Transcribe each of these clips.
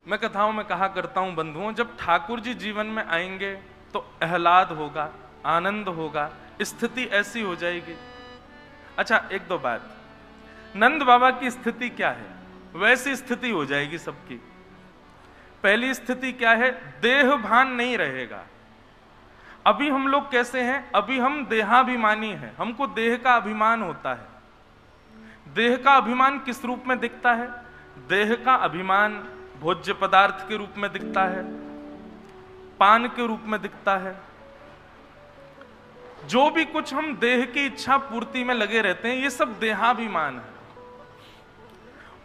मैं कथाओं में कहा करता हूं बंधुओं, जब ठाकुर जी जीवन में आएंगे तो आह्लाद होगा, आनंद होगा, स्थिति ऐसी हो जाएगी। अच्छा, एक दो बात, नंद बाबा की स्थिति क्या है, वैसी स्थिति हो जाएगी सबकी। पहली स्थिति क्या है, देह भान नहीं रहेगा। अभी हम लोग कैसे हैं, अभी हम देहाभिमानी हैं, हमको देह का अभिमान होता है। देह का अभिमान किस रूप में दिखता है? देह का अभिमान भोज्य पदार्थ के रूप में दिखता है, पान के रूप में दिखता है। जो भी कुछ हम देह की इच्छा पूर्ति में लगे रहते हैं, ये सब देहाभिमान है।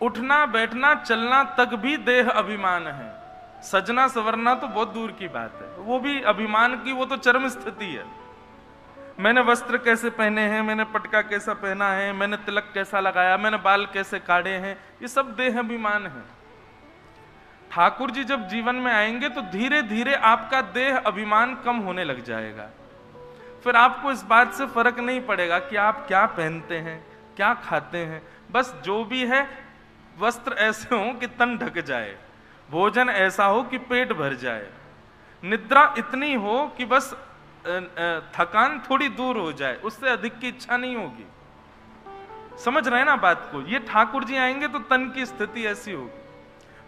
उठना बैठना चलना तक भी देह अभिमान है। सजना संवरना तो बहुत दूर की बात है, वो भी अभिमान की, वो तो चरम स्थिति है। मैंने वस्त्र कैसे पहने हैं, मैंने पटका कैसा पहना है, मैंने तिलक कैसा लगाया, मैंने बाल कैसे काढ़े हैं, ये सब देह अभिमान है। ठाकुर जी जब जीवन में आएंगे तो धीरे धीरे आपका देह अभिमान कम होने लग जाएगा। फिर आपको इस बात से फर्क नहीं पड़ेगा कि आप क्या पहनते हैं, क्या खाते हैं। बस जो भी है, वस्त्र ऐसे हो कि तन ढक जाए, भोजन ऐसा हो कि पेट भर जाए, निद्रा इतनी हो कि बस थकान थोड़ी दूर हो जाए, उससे अधिक की इच्छा नहीं होगी। समझ रहे हैं ना बात को? ये ठाकुर जी आएंगे तो तन की स्थिति ऐसी होगी।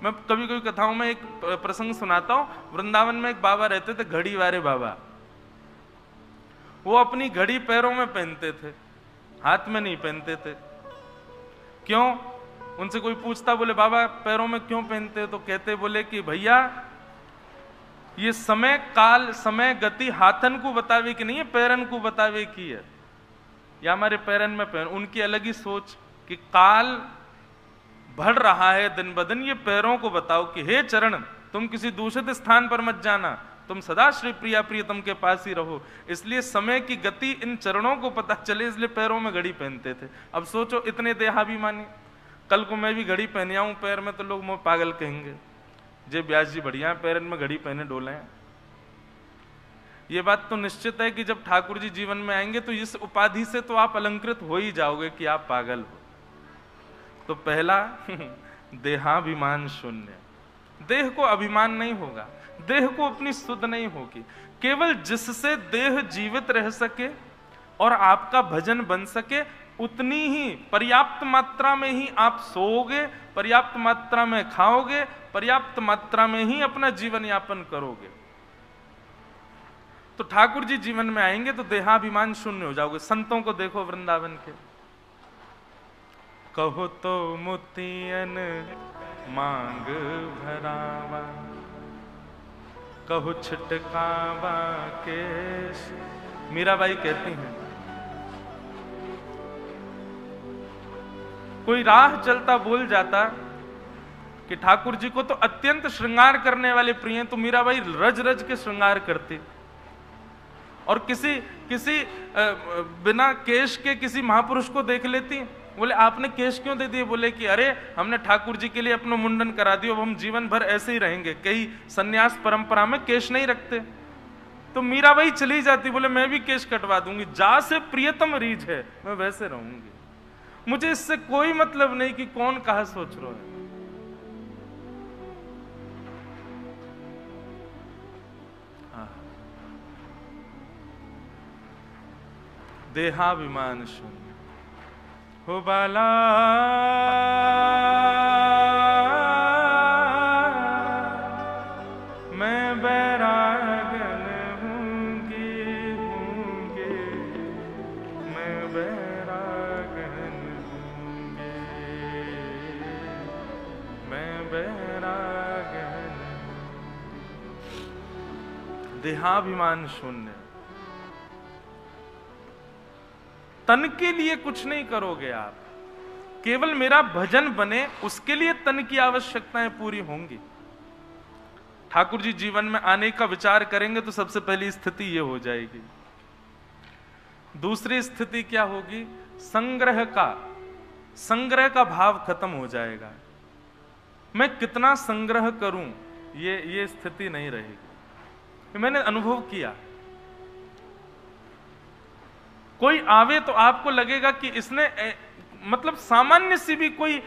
मैं कभी कभी कथाओं में एक प्रसंग सुनाता हूं। वृंदावन में एक बाबा रहते थे, घड़ी वाले बाबा। वो अपनी घड़ी पैरों में पहनते थे, हाथ में नहीं पहनते थे। क्यों? उनसे कोई पूछता, बोले बाबा पैरों में क्यों पहनते? तो कहते, बोले कि भैया ये समय काल समय गति हाथन को बतावे कि नहीं है, पैरन को बतावे की है। या हमारे पैरन में पहन, उनकी अलग ही सोच कि काल बढ़ रहा है दिन ब दिन, ये पैरों को बताओ कि हे चरण, तुम किसी दूषित स्थान पर मत जाना, तुम सदा श्री प्रिया प्रियतम के पास ही रहो। इसलिए समय की गति इन चरणों को पता चले, इसलिए पैरों में घड़ी पहनते थे। अब सोचो, इतने देहाभिमानी। कल को मैं भी घड़ी पहने आऊं पैर में तो लोग मुझे पागल कहेंगे, जे ब्यास जी बढ़िया पैरन में घड़ी पहने डोले हैं। ये बात तो निश्चित है कि जब ठाकुर जी जीवन में आएंगे तो इस उपाधि से तो आप अलंकृत हो ही जाओगे कि आप पागल हो। तो पहला देहाभिमान शून्य, देह को अभिमान नहीं होगा, देह को अपनी सुध नहीं होगी। केवल जिससे देह जीवित रह सके और आपका भजन बन सके, उतनी ही पर्याप्त मात्रा में ही आप सोओगे, पर्याप्त मात्रा में खाओगे, पर्याप्त मात्रा में ही अपना जीवन यापन करोगे। तो ठाकुर जी जीवन में आएंगे तो देहाभिमान शून्य हो जाओगे। संतों को देखो वृंदावन के, कहो तो मुतियन मांग भरावा, कहो छिटकावा केश। मीराबाई कहती हैं, कोई राह चलता बोल जाता कि ठाकुर जी को तो अत्यंत श्रृंगार करने वाले प्रिय हैं, तो मीराबाई रज रज के श्रृंगार करती। और किसी बिना केश के किसी महापुरुष को देख लेती, बोले आपने केश क्यों दे दिए? बोले कि अरे हमने ठाकुर जी के लिए अपना मुंडन करा दिया, अब हम जीवन भर ऐसे ही रहेंगे। कई सन्यास परंपरा में केश नहीं रखते। तो मीराबाई चली जाती, बोले मैं भी केश कटवा दूंगी, जा से प्रियतम रीझ है, मैं वैसे रहूंगी, मुझे इससे कोई मतलब नहीं कि कौन कहा सोच रहा है। देहाभिमान शून्य हो बाला, मैं बैरागन हूंगी, मैं बैरागन हूंगी, मैं बैरागन। देहाभिमान शून्य। तन के लिए कुछ नहीं करोगे आप, केवल मेरा भजन बने उसके लिए तन की आवश्यकताएं पूरी होंगी। ठाकुर जी जीवन में आने का विचार करेंगे तो सबसे पहली स्थिति यह हो जाएगी। दूसरी स्थिति क्या होगी? संग्रह का भाव खत्म हो जाएगा। मैं कितना संग्रह करूं, ये स्थिति नहीं रहेगी। मैंने अनुभव किया, कोई आवे तो आपको लगेगा कि इसने मतलब सामान्य सी भी कोई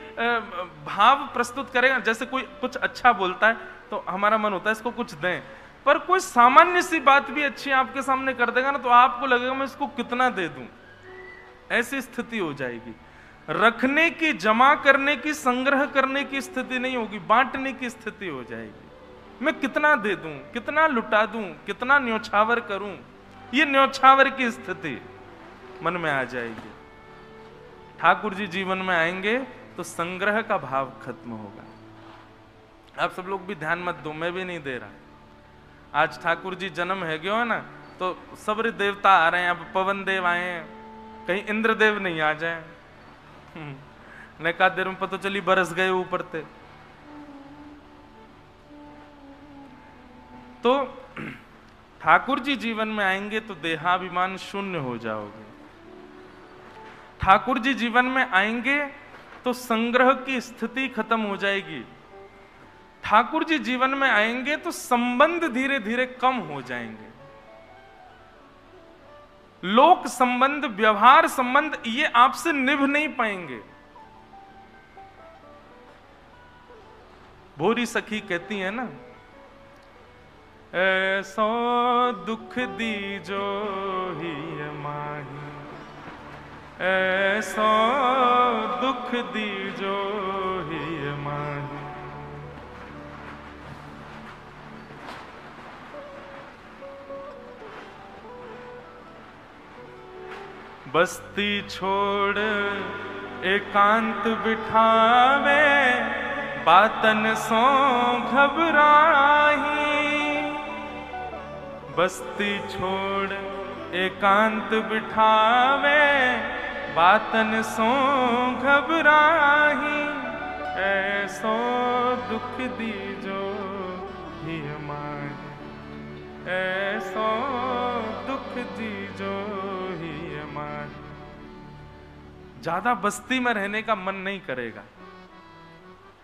भाव प्रस्तुत करेगा, जैसे कोई कुछ अच्छा बोलता है तो हमारा मन होता है इसको कुछ दें, पर कोई सामान्य सी बात भी अच्छी आपके सामने कर देगा ना, तो आपको लगेगा मैं इसको कितना दे दूं, ऐसी स्थिति हो जाएगी। रखने की, जमा करने की, संग्रह करने की स्थिति नहीं होगी, बांटने की स्थिति हो जाएगी। मैं कितना दे दूं, कितना लुटा दूं, कितना न्योछावर करूं, ये न्योछावर की स्थिति मन में आ जाएगी। ठाकुर जी जीवन में आएंगे तो संग्रह का भाव खत्म होगा। आप सब लोग भी ध्यान मत दो, मैं भी नहीं दे रहा। आज ठाकुर जी जन्म है गयो है ना, तो सब्र देवता आ रहे हैं, अब पवन देव आए हैं, कहीं इंद्रदेव नहीं आ जाए। ने कहा देर में पता चली बरस गए ऊपर थे। तो ठाकुर जी जीवन में आएंगे तो देहाभिमान शून्य हो जाओगे। ठाकुर जी जीवन में आएंगे तो संग्रह की स्थिति खत्म हो जाएगी। ठाकुर जी जीवन में आएंगे तो संबंध धीरे धीरे कम हो जाएंगे। लोक संबंध, व्यवहार संबंध, ये आपसे निभ नहीं पाएंगे। भोरी सखी कहती है ना, ऐसो दुख दीजो ही माही, ऐसो दुख दीजो ही माही। बस्ती छोड़ एकांत बिठावे, बातन सो घबराही। बस्ती छोड़ एकांत बिठावे, बातन सो घबराही। ऐसो दुख दीजो ही माही, ऐसो दुख दीजो ही माही। ज्यादा बस्ती में रहने का मन नहीं करेगा।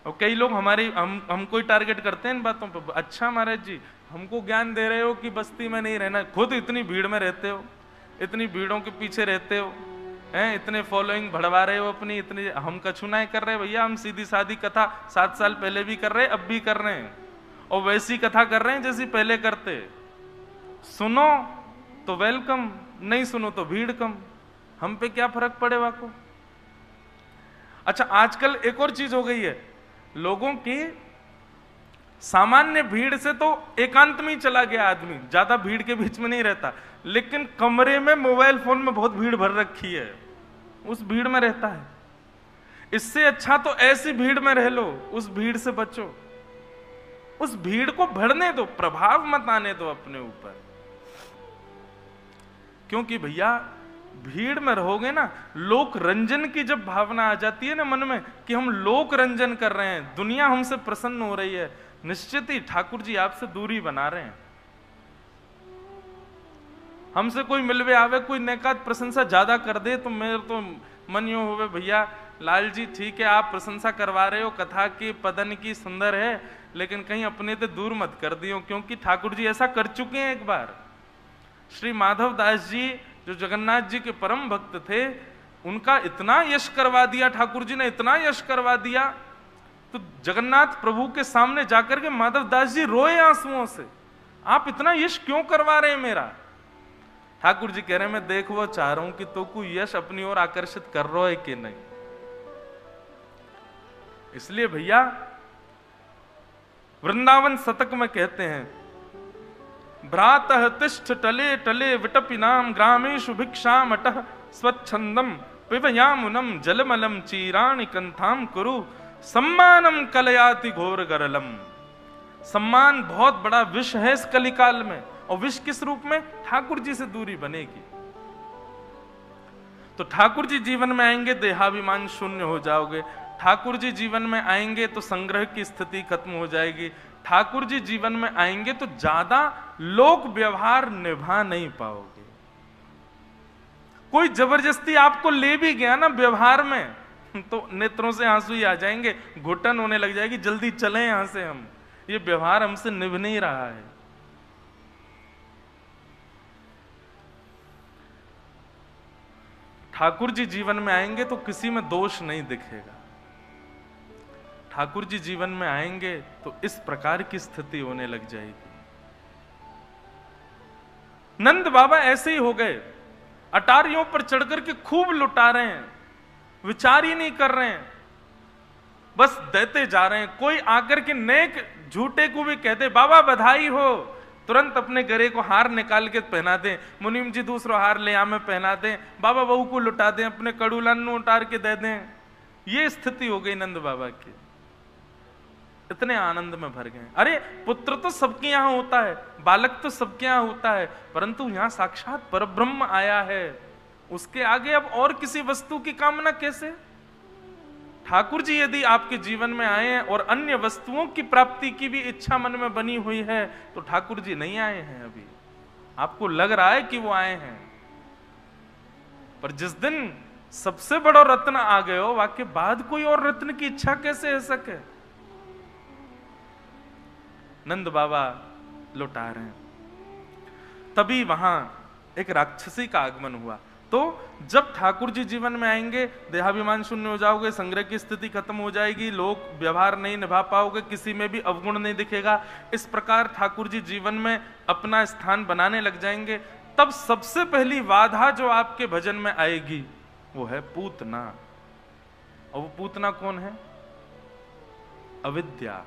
और कई लोग हमको ही टारगेट करते हैं इन बातों पर। अच्छा महाराज जी, हमको ज्ञान दे रहे हो कि बस्ती में नहीं रहना, खुद इतनी भीड़ में रहते हो, इतनी भीड़ों के पीछे रहते हो, हैं, इतने फॉलोइंग बढ़वा रहे हो अपनी, इतनी हम कछुनाएं कर रहे हैं। भैया हम सीधी सादी कथा 7 साल पहले भी कर रहे हैं, अब भी कर रहे हैं, और वैसी कथा कर रहे हैं जैसी पहले करते। सुनो तो वेलकम, नहीं सुनो तो भीड़ कम, हम पे क्या फर्क पड़ेगा को। अच्छा, आजकल एक और चीज हो गई है, लोगों की सामान्य भीड़ से तो एकांत में ही चला गया आदमी, ज्यादा भीड़ के बीच में नहीं रहता, लेकिन कमरे में मोबाइल फोन में बहुत भीड़ भर रखी है, उस भीड़ में रहता है। इससे अच्छा तो ऐसी भीड़ में रह लो, उस भीड़ से बचो, उस भीड़ को भरने दो, प्रभाव मत आने दो अपने ऊपर। क्योंकि भैया भीड़ में रहोगे ना, लोक रंजन की जब भावना आ जाती है ना मन में कि हम लोक रंजन कर रहे हैं, दुनिया हमसे प्रसन्न हो रही है, निश्चित ही ठाकुर जी आपसे दूरी बना रहे हैं। हमसे कोई मिलवे आवे, कोई नेकात प्रशंसा ज्यादा कर दे तो मेरे तो मन यूं होवे, भैया लाल जी ठीक है आप प्रशंसा करवा रहे हो, कथा की पदन की सुंदर है, लेकिन कहीं अपने से दूर मत कर दियो, क्योंकि ठाकुर जी ऐसा कर चुके हैं एक बार। श्री माधव दास जी जो जगन्नाथ जी के परम भक्त थे, उनका इतना यश करवा दिया ठाकुर जी ने, इतना यश करवा दिया, तो जगन्नाथ प्रभु के सामने जाकर के माधव दास जी रोए आंसुओं से, आप इतना यश क्यों करवा रहे हैं मेरा। ठाकुर जी कह रहे हैं मैं देख वो चाह रहा हूं कि तो कोई यश अपनी ओर आकर्षित कर रहा है कि नहीं। इसलिए भैया वृंदावन शतक में कहते हैं, भ्रातः तिष्ठ टले टले विटपि नाम ग्रामेषु भिक्षाम अटः स्वच्छंदम पिबयामुनम जलमलम चीराणि कंथाम कुरु सम्मानम कलयाति घोर गरलम। सम्मान बहुत बड़ा विष है इस कलिकाल में, और विष किस रूप में? ठाकुर जी से दूरी बनेगी। तो ठाकुर जी जीवन में आएंगे देहाभिमान शून्य हो जाओगे, ठाकुर जी जीवन में आएंगे तो संग्रह की स्थिति खत्म हो जाएगी, ठाकुर जी जीवन में आएंगे तो ज्यादा लोक व्यवहार निभा नहीं पाओगे। कोई जबरदस्ती आपको ले भी गया ना व्यवहार में, तो नेत्रों से आंसू ही आ जाएंगे, घुटन होने लग जाएगी, जल्दी चलें यहां से, हम ये व्यवहार हमसे निभ नहीं रहा है। ठाकुर जी जीवन में आएंगे तो किसी में दोष नहीं दिखेगा। ठाकुर जी जीवन में आएंगे तो इस प्रकार की स्थिति होने लग जाएगी। नंद बाबा ऐसे ही हो गए, अटारियों पर चढ़कर के खूब लुटा रहे हैं, विचार ही नहीं कर रहे हैं, बस देते जा रहे हैं। कोई आकर के नेक झूठे को भी कहते बाबा बधाई हो, तुरंत अपने गरे को हार निकाल के पहना दें, मुनीम जी दूसरा हार ले आमे पहना दें, बाबा बहू को लुटा दें, अपने कड़ूलान उतार के दे दें। ये स्थिति हो गई नंद बाबा की। इतने आनंद में भर गए। अरे पुत्र तो सबके यहां होता है, बालक तो सबके यहां होता है, परंतु यहां साक्षात परब्रह्म आया है, उसके आगे अब और किसी वस्तु की कामना कैसे? ठाकुर जी यदि आपके जीवन में आए हैं और अन्य वस्तुओं की प्राप्ति की भी इच्छा मन में बनी हुई है, तो ठाकुर जी नहीं आए हैं अभी। आपको लग रहा है कि वो आए हैं, पर जिस दिन सबसे बड़ा रत्न आ गए हो, वाके बाद कोई और रत्न की इच्छा कैसे हो सके? नंद बाबा लौटा रहे हैं। तभी वहां एक राक्षसी का आगमन हुआ। तो जब ठाकुर जी जीवन में आएंगे, देहाभिमान शून्य हो जाओगे, संग्रह की स्थिति खत्म हो जाएगी, लोग व्यवहार नहीं निभा पाओगे, किसी में भी अवगुण नहीं दिखेगा। इस प्रकार ठाकुर जी जीवन में अपना स्थान बनाने लग जाएंगे। तब सबसे पहली बाधा जो आपके भजन में आएगी वो है पूतना। और वो पूतना कौन है? अविद्या।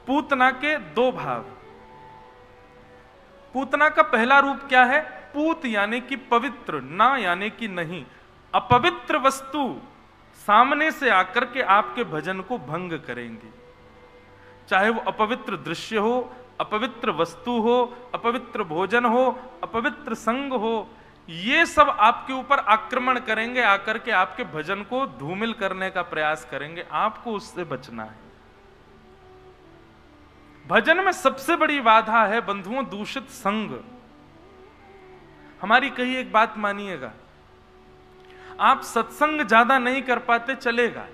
पूतना के दो भाव। पूतना का पहला रूप क्या है? पूत यानी कि पवित्र, ना यानी कि नहीं। अपवित्र वस्तु सामने से आकर के आपके भजन को भंग करेंगी, चाहे वो अपवित्र दृश्य हो, अपवित्र वस्तु हो, अपवित्र भोजन हो, अपवित्र संग हो, ये सब आपके ऊपर आक्रमण करेंगे, आकर के आपके भजन को धूमिल करने का प्रयास करेंगे। आपको उससे बचना है। भजन में सबसे बड़ी बाधा है बंधुओं दूषित संग। हमारी कही एक बात मानिएगा, आप सत्संग ज्यादा नहीं कर पाते चलेगा,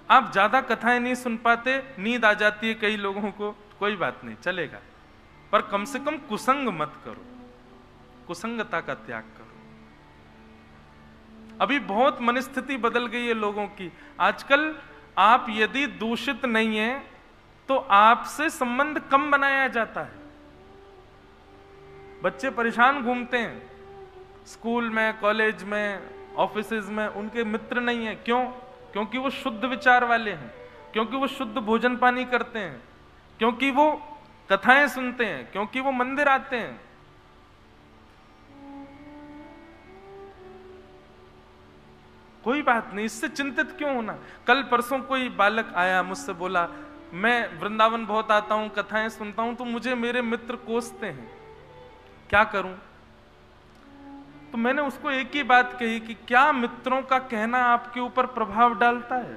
आप ज्यादा कथाएं नहीं सुन पाते, नींद आ जाती है कई लोगों को, कोई बात नहीं चलेगा, पर कम से कम कुसंग मत करो, कुसंगता का त्याग करो। अभी बहुत मनस्थिति बदल गई है लोगों की। आजकल आप यदि दूषित नहीं है तो आपसे संबंध कम बनाया जाता है। बच्चे परेशान घूमते हैं स्कूल में, कॉलेज में, ऑफिसेज में, उनके मित्र नहीं है। क्यों? क्योंकि वो शुद्ध विचार वाले हैं, क्योंकि वो शुद्ध भोजन पानी करते हैं, क्योंकि वो कथाएं सुनते हैं, क्योंकि वो मंदिर आते हैं। कोई बात नहीं, इससे चिंतित क्यों होना। कल परसों कोई बालक आया मुझसे, बोला मैं वृंदावन बहुत आता हूं, कथाएं सुनता हूं, तो मुझे मेरे मित्र कोसते हैं, क्या करूं? तो मैंने उसको एक ही बात कही कि क्या मित्रों का कहना आपके ऊपर प्रभाव डालता है?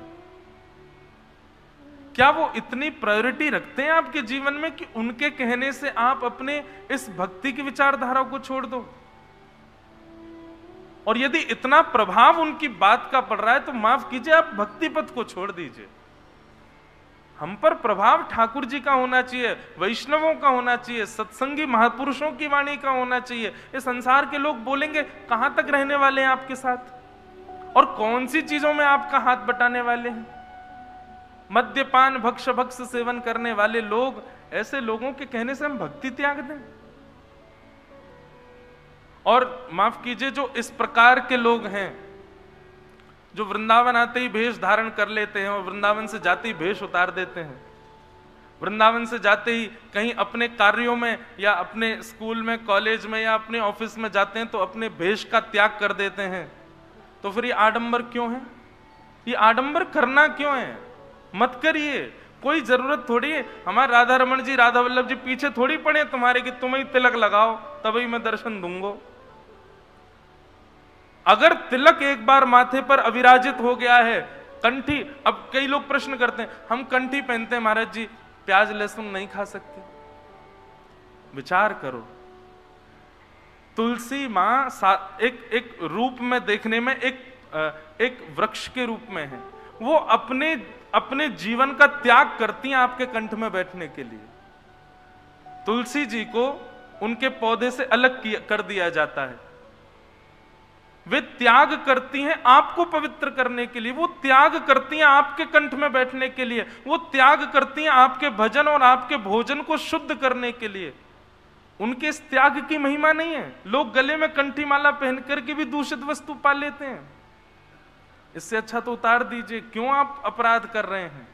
क्या वो इतनी प्रायोरिटी रखते हैं आपके जीवन में कि उनके कहने से आप अपने इस भक्ति की विचारधारा को छोड़ दो? और यदि इतना प्रभाव उनकी बात का पड़ रहा है तो माफ कीजिए, आप भक्ति पथ को छोड़ दीजिए। हम पर प्रभाव ठाकुर जी का होना चाहिए, वैष्णवों का होना चाहिए, सत्संगी महापुरुषों की वाणी का होना चाहिए। ये संसार के लोग बोलेंगे कहां तक रहने वाले हैं आपके साथ, और कौन सी चीजों में आपका हाथ बटाने वाले हैं। मद्यपान भक्ष भक्ष सेवन करने वाले लोग, ऐसे लोगों के कहने से हम भक्ति त्याग दें? और माफ कीजिए, जो इस प्रकार के लोग हैं जो वृंदावन आते ही भेष धारण कर लेते हैं और वृंदावन से जाते ही भेष उतार देते हैं, वृंदावन से जाते ही कहीं अपने कार्यों में या अपने स्कूल में, कॉलेज में या अपने ऑफिस में जाते हैं तो अपने भेष का त्याग कर देते हैं, तो फिर ये आडंबर क्यों है? ये आडंबर करना क्यों है? मत करिए, कोई जरूरत थोड़ी है। हमारे राधा रमन जी, राधा वल्लभ जी पीछे थोड़ी पड़े तुम्हारे कि तुम ही तिलक लगाओ तभी मैं दर्शन दूंगा। अगर तिलक एक बार माथे पर अविराजित हो गया है, कंठी, अब कई लोग प्रश्न करते हैं हम कंठी पहनते हैं महाराज जी, प्याज लहसुन नहीं खा सकते। विचार करो, तुलसी मां एक रूप में देखने में एक वृक्ष के रूप में है, वो अपने जीवन का त्याग करती हैं आपके कंठ में बैठने के लिए। तुलसी जी को उनके पौधे से अलग कर दिया जाता है, वे त्याग करती हैं आपको पवित्र करने के लिए, वो त्याग करती हैं आपके कंठ में बैठने के लिए, वो त्याग करती हैं आपके भजन और आपके भोजन को शुद्ध करने के लिए। उनके इस त्याग की महिमा नहीं है। लोग गले में कंठी माला पहन करके भी दूषित वस्तु पा लेते हैं। इससे अच्छा तो उतार दीजिए, क्यों आप अपराध कर रहे हैं?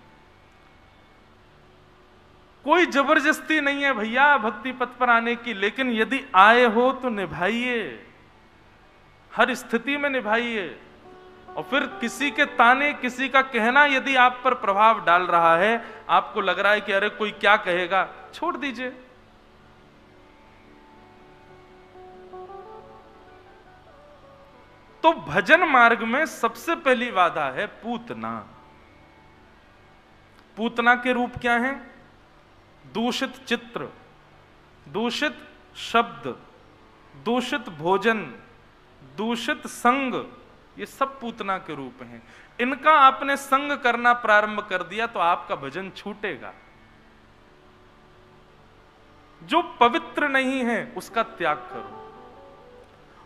कोई जबरदस्ती नहीं है भैया भक्ति पथ पर आने की, लेकिन यदि आए हो तो निभाइए, हर स्थिति में निभाइए। और फिर किसी के ताने, किसी का कहना यदि आप पर प्रभाव डाल रहा है, आपको लग रहा है कि अरे कोई क्या कहेगा, छोड़ दीजिए। तो भजन मार्ग में सबसे पहली बाधा है पूतना। पूतना के रूप क्या हैं? दूषित चित्र, दूषित शब्द, दूषित भोजन, दूषित संग, ये सब पूतना के रूप हैं। इनका आपने संग करना प्रारंभ कर दिया तो आपका भजन छूटेगा। जो पवित्र नहीं है उसका त्याग करो।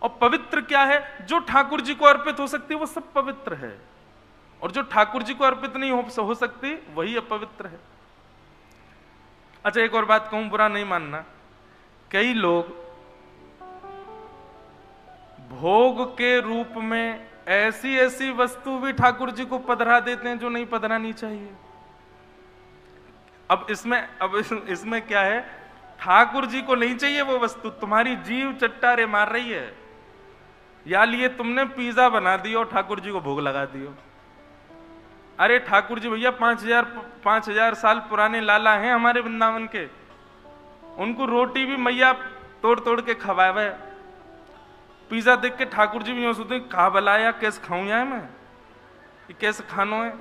और पवित्र क्या है? जो ठाकुर जी को अर्पित हो सकती है वो सब पवित्र है, और जो ठाकुर जी को अर्पित नहीं हो सकती वही अपवित्र है। अच्छा, एक और बात कहूं, बुरा नहीं मानना, कई लोग भोग के रूप में ऐसी ऐसी वस्तु भी ठाकुर जी को पधरा देते हैं जो नहीं पधरानी चाहिए। अब इसमें क्या है? ठाकुर जी को नहीं चाहिए वो वस्तु, तुम्हारी जीव चट्टारे मार रही है। या लिए तुमने पिज्जा बना दियो और ठाकुर जी को भोग लगा दियो। अरे ठाकुर जी भैया 5000 साल पुराने लाला हैं हमारे वृंदावन के, उनको रोटी भी मैया तोड़ तोड़ के खवावे। पिज्जा देख के ठाकुर जी भी यूं सोचते कहा बलाया, कैसे खाऊं यार मैं, ये कैसे खानो है?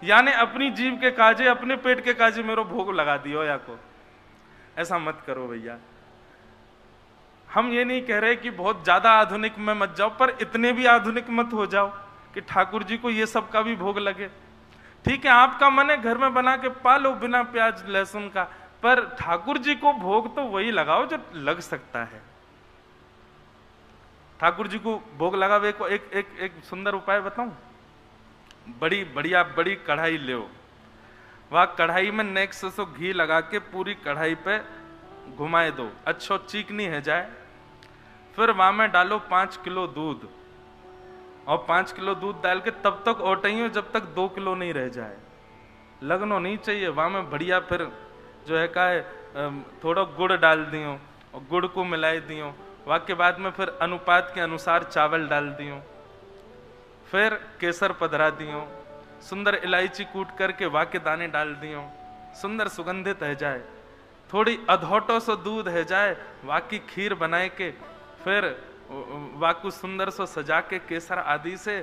यानी अपनी जीव के काजे, अपने पेट के काजे मेरे भोग लगा दियो या को। ऐसा मत करो भैया। हम ये नहीं कह रहे कि बहुत ज्यादा आधुनिक में मत जाओ, पर इतने भी आधुनिक मत हो जाओ कि ठाकुर जी को ये सब का भी भोग लगे। ठीक है, आपका मन है घर में बना के पालो बिना प्याज लहसुन का, पर ठाकुर जी को भोग तो वही लगाओ जो लग सकता है। ठाकुर जी को भोग लगावे को एक सुंदर उपाय बताऊं। बड़ी कढ़ाई ले, वह कढ़ाई में नेक्स्ट से घी लगा के पूरी कढ़ाई पे घुमाए दो, अच्छो चीकनी है जाए। फिर वहां में डालो 5 किलो दूध, और 5 किलो दूध डाल के तब तक ओटाइयो जब तक 2 किलो नहीं रह जाए। लगनो नहीं चाहिए। वहां में बढ़िया फिर जो है का थोड़ा गुड़ डाल दियो और गुड़ को मिलाई दियो। वहां के बाद में फिर अनुपात के अनुसार चावल डाल दियो, फिर केसर पधरा दियो, सुंदर इलायची कूट करके वहां के दाने डाल दियो, सुंदर सुगंधित है जाए। थोड़ी अधोटो सो दूध है जाए, वाकी खीर बनाए के फिर वाकू सुंदर सो सजा के केसर आदि से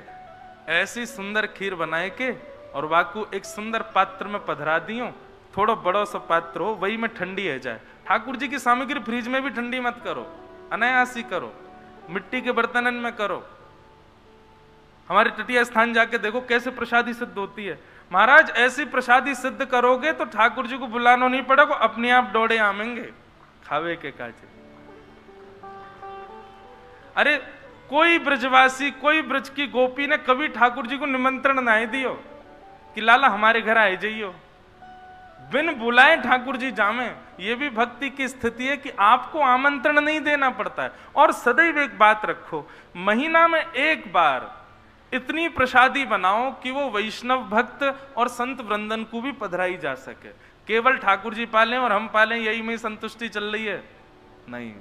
ऐसी सुंदर खीर बनाए के और वाकू एक सुंदर पात्र में पधरा दियो। थोड़ा बड़ो सा पात्र हो, वही में ठंडी है जाए। ठाकुर जी की सामग्री फ्रिज में भी ठंडी मत करो, अनायासी करो, मिट्टी के बर्तनन में करो। हमारे तटीय स्थान जाके देखो कैसे प्रसादी सिद्ध होती है। महाराज ऐसी प्रसादी सिद्ध करोगे तो ठाकुर जी को बुलाना नहीं पड़ेगा, अपने आप दौड़े आमेंगे खावे के काजे। अरे कोई ब्रजवासी, कोई ब्रज की गोपी ने कभी ठाकुर जी को निमंत्रण नहीं दियो कि लाला हमारे घर आए जाइयो। बिन बुलाए ठाकुर जी जामे। ये भी भक्ति की स्थिति है कि आपको आमंत्रण नहीं देना पड़ता है। और सदैव एक बात रखो, महीना में एक बार इतनी प्रसादी बनाओ कि वो वैष्णव भक्त और संत वृंदन को भी पधराई जा सके। केवल ठाकुर जी पालें और हम पालें यही में संतुष्टि चल रही है? नहीं।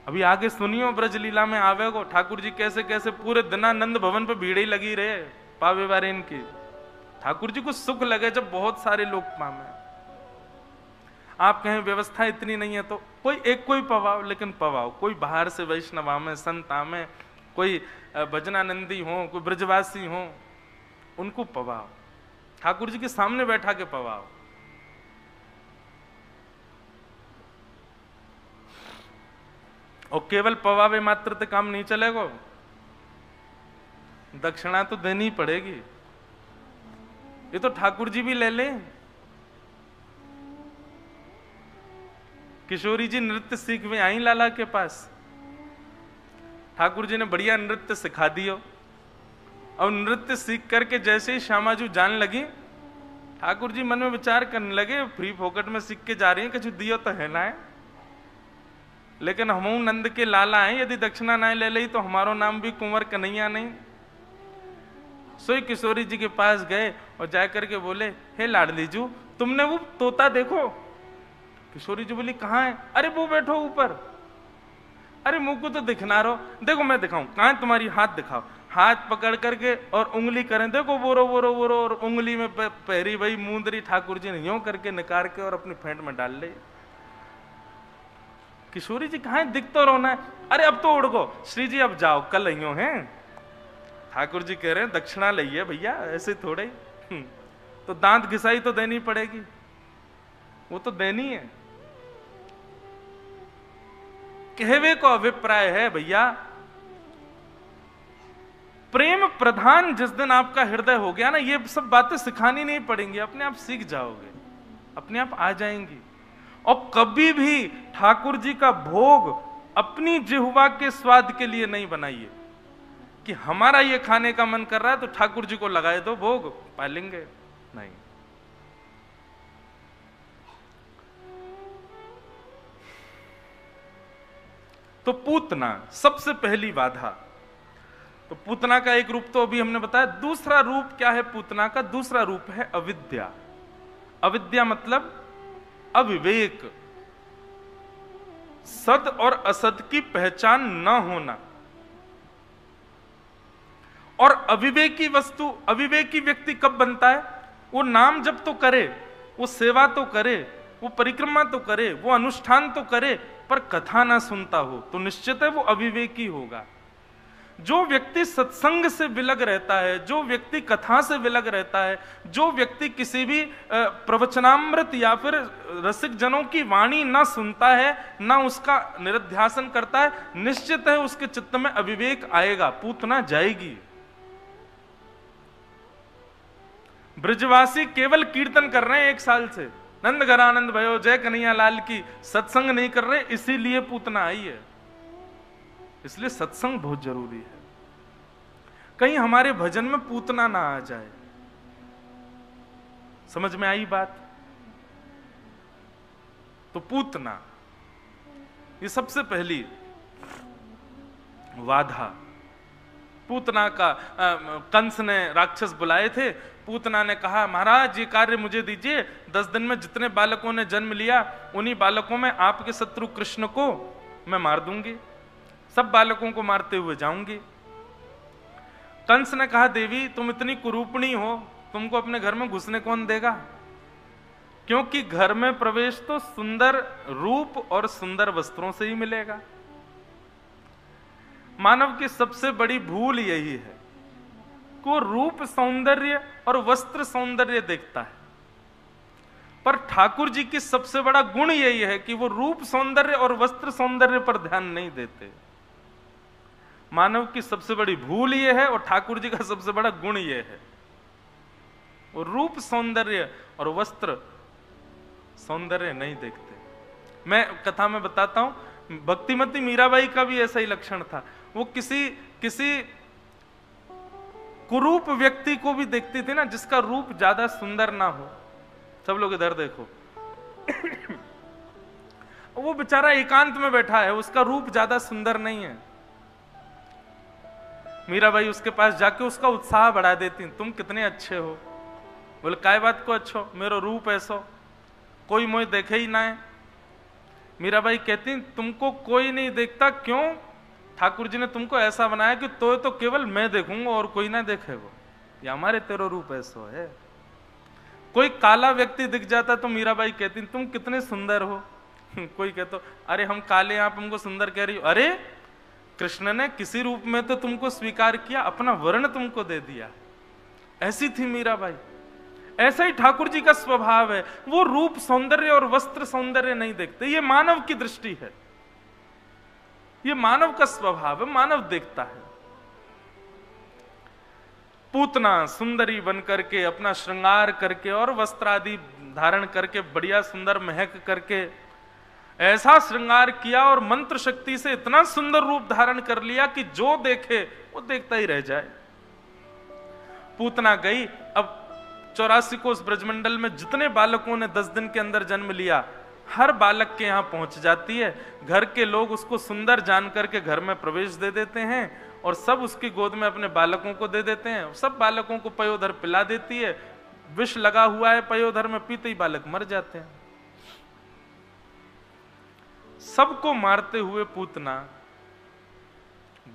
अभी आगे सुनियो, ब्रज लीला में आवेगो ठाकुर जी कैसे कैसे पूरे दिनानंद भवन पे भीड़ ही लगी रहे पावे बारे इनकी। ठाकुर जी को सुख लगे जब बहुत सारे लोग पावे। आप कहें व्यवस्था इतनी नहीं है तो कोई पवाओ, लेकिन पवाओ। कोई बाहर से वैष्णव आमे, संत आमे, कोई भजनानंदी हो, कोई ब्रजवासी हो, उनको पवाओ। ठाकुर जी के सामने बैठा के पवाओ। और केवल पवावे मात्र से काम नहीं चलेगा, दक्षिणा तो देनी पड़ेगी। ये तो ठाकुर जी भी ले लें। किशोरी जी नृत्य सीख में आई लाला के पास, ठाकुर जी ने बढ़िया नृत्य सिखा दियो। और नृत्य सीख करके जैसे ही श्यामाजू जाने लगी, ठाकुर जी मन में विचार करने लगे, फ्री फोकट में सीख के जा रही है, कुछ दियो तो है ना है, लेकिन हम नंद के लाला हैं, यदि दक्षिणा ना ले ली तो हमारो नाम भी कुंवर कन्हैया नहीं। सोई किशोरी जी के पास गए और जाकर के बोले, हे लाडली जू, तुमने वो तोता देखो? किशोरी जी बोली, कहाँ है? अरे वो बैठो ऊपर। अरे मुंह को तो दिखना रहो। देखो मैं दिखाऊं, कहाँ है तुम्हारी? हाथ दिखाओ। हाथ पकड़ करके और उंगली करें, देखो बोरो बोरो बोरो, और उंगली में पहरी वही मूंदरी ठाकुर जी ने यूं करके निकाल के और अपनी फेंट में डाल ली। किशोरी जी कहाँ है? दिख तो रोना है। अरे अब तो उड़ गो श्री जी, अब जाओ, कल अइयो हैं। ठाकुर जी कह रहे हैं दक्षिणा लइए भैया, ऐसे थोड़े ही। तो दांत घिसाई तो देनी पड़ेगी, वो तो देनी है। कहवे को अभिप्राय है भैया, प्रेम प्रधान जिस दिन आपका हृदय हो गया ना, ये सब बातें सिखानी नहीं पड़ेंगी, अपने आप सीख जाओगे, अपने आप आ जाएंगी। और कभी भी ठाकुर जी का भोग अपनी जिह्वा के स्वाद के लिए नहीं बनाइए कि हमारा ये खाने का मन कर रहा है तो ठाकुर जी को लगाए दो भोग, पालेंगे नहीं। तो पूतना सबसे पहली बाधा। तो पूतना का एक रूप तो अभी हमने बताया, दूसरा रूप क्या है पूतना का? दूसरा रूप है अविद्या। अविद्या मतलब अविवेक, सत और असत की पहचान न होना। और अविवेकी वस्तु, अविवेकी व्यक्ति कब बनता है? वो नाम जप तो करे, वो सेवा तो करे, वो परिक्रमा तो करे, वो अनुष्ठान तो करे, पर कथा ना सुनता हो तो निश्चित है वो अविवेकी होगा। जो व्यक्ति सत्संग से विलग रहता है, जो व्यक्ति कथा से विलग रहता है, जो व्यक्ति किसी भी प्रवचनामृत या फिर रसिक जनों की वाणी ना सुनता है, ना उसका निरध्यासन करता है, निश्चित है उसके चित्त में अविवेक आएगा, पूतना जाएगी। ब्रजवासी केवल कीर्तन कर रहे हैं 1 साल से, नंद घर आनंद भयो जय कन्हैया लाल की, सत्संग नहीं कर रहे, इसीलिए पूतना आई है। इसलिए सत्संग बहुत जरूरी है, कहीं हमारे भजन में पूतना ना आ जाए। समझ में आई बात? तो पूतना ये सबसे पहली बाधा। पूतना का कंस ने राक्षस बुलाए थे, पूतना ने कहा महाराज ये कार्य मुझे दीजिए, 10 दिन में जितने बालकों ने जन्म लिया उन्हीं बालकों में आपके शत्रु कृष्ण को मैं मार दूंगी, सब बालकों को मारते हुए जाऊंगी। कंस ने कहा देवी तुम इतनी कुरूपणी हो, तुमको अपने घर में घुसने कौन देगा? क्योंकि घर में प्रवेश तो सुंदर रूप और सुंदर वस्त्रों से ही मिलेगा। मानव की सबसे बड़ी भूल यही है कि वो रूप सौंदर्य और वस्त्र सौंदर्य देखता है, पर ठाकुर जी की सबसे बड़ा गुण यही है कि वो रूप सौंदर्य और वस्त्र सौंदर्य पर ध्यान नहीं देते। मानव की सबसे बड़ी भूल यह है और ठाकुर जी का सबसे बड़ा गुण यह है, वो रूप सौंदर्य और वस्त्र सौंदर्य नहीं देखते। मैं कथा में बताता हूं, भक्तिमती मीराबाई का भी ऐसा ही लक्षण था। वो किसी कुरूप व्यक्ति को भी देखती थी ना, जिसका रूप ज्यादा सुंदर ना हो। सब लोग इधर देखो वो बेचारा एकांत में बैठा है, उसका रूप ज्यादा सुंदर नहीं है, मीराबाई उसके पास जाके उसका उत्साह बढ़ा देती, तुम कितने अच्छे हो। बोले काय बात को अच्छो, मेरो रूप ऐसो, कोई मुझे देखे ही ना है। मीराबाई कहती तुमको कोई नहीं देखता, क्यों? ठाकुर जी ने तुमको ऐसा बनाया कि तो केवल मैं देखूंगा और कोई ना देखेगा, ये हमारे तेरो रूप ऐसो है। कोई काला व्यक्ति दिख जाता तो मीराबाई कहती तुम कितने सुंदर हो कोई कहता अरे हम काले, आप हमको सुंदर कह रही हो। अरे कृष्ण ने किसी रूप में तो तुमको स्वीकार किया, अपना वर्ण तुमको दे दिया। ऐसी थी मीराबाई। ऐसा ही ठाकुर जी का स्वभाव है, वो रूप सौंदर्य और वस्त्र सौंदर्य नहीं देखते। ये मानव की दृष्टि है, ये मानव का स्वभाव है, मानव देखता है। पूतना सुंदरी बन करके, अपना श्रृंगार करके और वस्त्र आदि धारण करके, बढ़िया सुंदर महक करके ऐसा श्रृंगार किया और मंत्र शक्ति से इतना सुंदर रूप धारण कर लिया कि जो देखे वो देखता ही रह जाए। पूतना गई। अब 84 कोस ब्रजमंडल में जितने बालकों ने 10 दिन के अंदर जन्म लिया, हर बालक के यहां पहुंच जाती है। घर के लोग उसको सुंदर जान करके घर में प्रवेश दे देते हैं और सब उसकी गोद में अपने बालकों को दे देते हैं। सब बालकों को पयोधर पिला देती है। विष लगा हुआ है पयोधर में, पीते ही बालक मर जाते हैं। सबको मारते हुए पूतना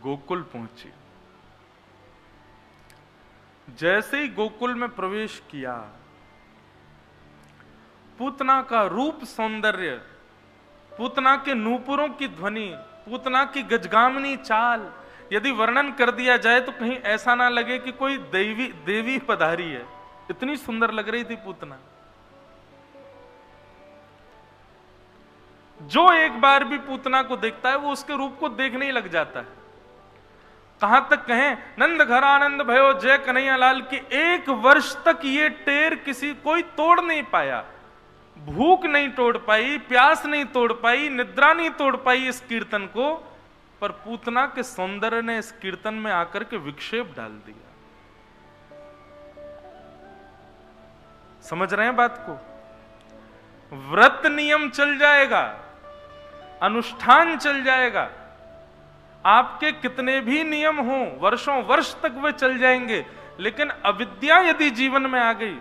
गोकुल पहुंची। जैसे ही गोकुल में प्रवेश किया, पूतना का रूप सौंदर्य, पूतना के नूपुरों की ध्वनि, पूतना की गजगामिनी चाल यदि वर्णन कर दिया जाए तो कहीं ऐसा ना लगे कि कोई देवी पधारी है। इतनी सुंदर लग रही थी पूतना। जो एक बार भी पूतना को देखता है वो उसके रूप को देखने ही लग जाता है। कहां तक कहें, नंद घर आनंद भयो जय कन्हैया लाल की 1 वर्ष तक ये टेर कोई तोड़ नहीं पाया। भूख नहीं तोड़ पाई, प्यास नहीं तोड़ पाई, निद्रा नहीं तोड़ पाई इस कीर्तन को, पर पूतना के सौंदर्य ने इस कीर्तन में आकर के विक्षेप डाल दिया। समझ रहे हैं बात को? व्रत नियम चल जाएगा, अनुष्ठान चल जाएगा, आपके कितने भी नियम हो वर्षों वर्ष तक वे चल जाएंगे, लेकिन अविद्या यदि जीवन में आ गई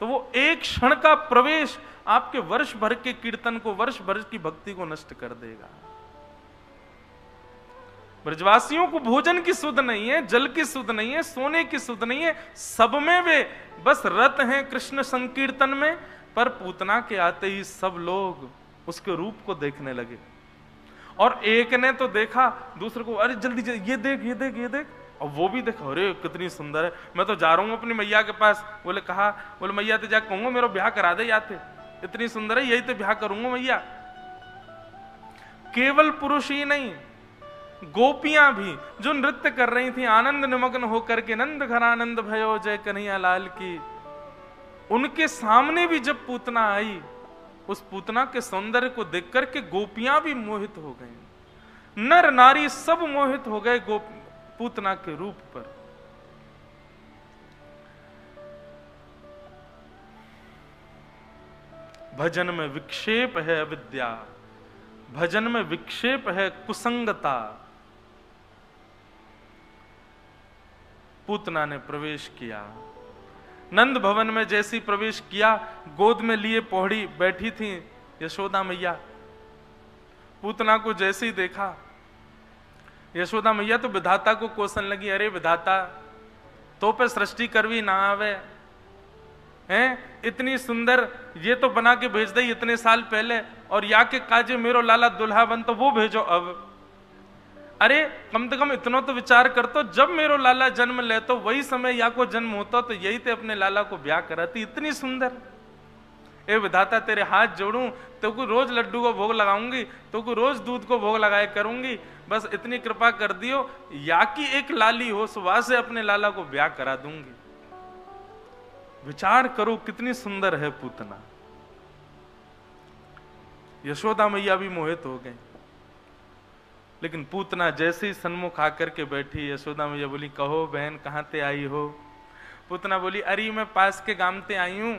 तो वो एक क्षण का प्रवेश आपके वर्ष भर के कीर्तन को, वर्ष भर की भक्ति को नष्ट कर देगा। ब्रजवासियों को भोजन की सुध नहीं है, जल की सुध नहीं है, सोने की सुध नहीं है, सब में वे बस रत हैं कृष्ण संकीर्तन में। पर पूतना के आते ही सब लोग उसके रूप को देखने लगे और एक ने तो देखा, दूसरे को अरे जल्दी जल्दी ये देख ये देख ये देख, और वो भी देखा अरे कितनी सुंदर है, मैं तो जा रहा हूं अपनी मैया के पास। बोले मैया तो जा कहूंगा मेरा ब्याह करा दे, याते इतनी सुंदर है, यही तो ब्याह करूंगा मैया। केवल पुरुष ही नहीं, गोपियां भी जो नृत्य कर रही थी आनंद निमग्न होकर के, नंद घर आनंद भयो जय कन्हैया लाल की, उनके सामने भी जब पूतना आई, उस पूतना के सौंदर्य को देख करके गोपियां भी मोहित हो गई। नर नारी सब मोहित हो गए पूतना के रूप पर। भजन में विक्षेप है अविद्या, भजन में विक्षेप है कुसंगता। पूतना ने प्रवेश किया नंद भवन में। जैसी प्रवेश किया, गोद में लिए पौड़ी बैठी थी यशोदा मैया। पूतना को जैसे ही देखा, यशोदा मैया तो विधाता को कोसन लगी, अरे विधाता तो पे सृष्टि करवी ना आवे हैं, इतनी सुंदर ये तो बना के भेज दे इतने साल पहले, और या के काजे मेरो लाला दुल्हा बन तो वो भेजो अब। अरे कम से कम इतना तो विचार कर, तो जब मेरो लाला जन्म ले तो वही समय या को जन्म होता तो यही ते अपने लाला को ब्याह कराती, इतनी सुंदर। ए विधाता तेरे हाथ जोड़ूं, तो को रोज लड्डू को भोग लगाऊंगी, तो को रोज दूध को भोग लगाए करूंगी, बस इतनी कृपा कर दियो या की एक लाली हो, सुबह से अपने लाला को ब्याह करा दूंगी। विचार करो कितनी सुंदर है पूतना। यशोदा मैया भी मोहित हो गई। लेकिन पूतना जैसे ही सन्मुख आकर के बैठी, यशोदा मैया बोली कहो बहन कहां ते आई हो? पूतना बोली अरे मैं पास के गांव ते आई हूं,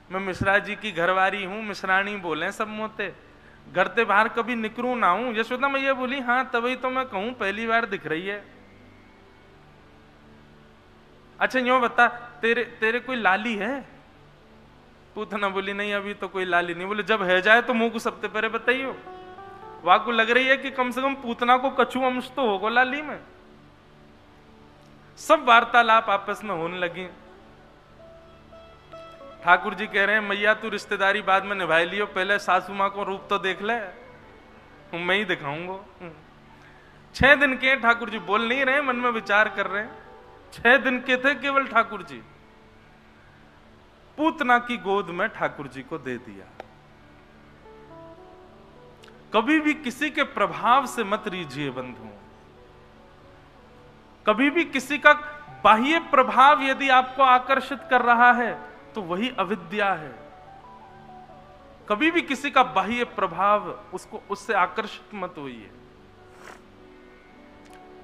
मैं मिश्रा जी की घरवारी हूं, मिश्राणी बोले सब मोते, घर ते बाहर कभी निकलूं ना हूं। यशोदा मैया बोली हाँ तभी तो मैं कहूं पहली बार दिख रही है। अच्छा यूं बता तेरे कोई लाली है? पूतना बोली नहीं अभी तो कोई लाली नहीं। बोले जब है जाए तो मुंह को सबसे पहले बताइयो। वहां को लग रही है कि कम से कम पूतना को कछु अंश तो होगा लाली में। सब वार्तालाप आपस में होने लगी। ठाकुर जी कह रहे हैं मैया तू रिश्तेदारी बाद में निभाई लियो, पहले सासू मां को रूप तो देख ले, मैं ही दिखाऊंगा। 6 दिन के ठाकुर जी बोल नहीं रहे, मन में विचार कर रहे हैं। 6 दिन के थे केवल ठाकुर जी। पूतना की गोद में ठाकुर जी को दे दिया। कभी भी किसी के प्रभाव से मत रीझिए बंधुओं। कभी भी किसी का बाह्य प्रभाव यदि आपको आकर्षित कर रहा है तो वही अविद्या है। कभी भी किसी का बाह्य प्रभाव उससे आकर्षित मत होइए।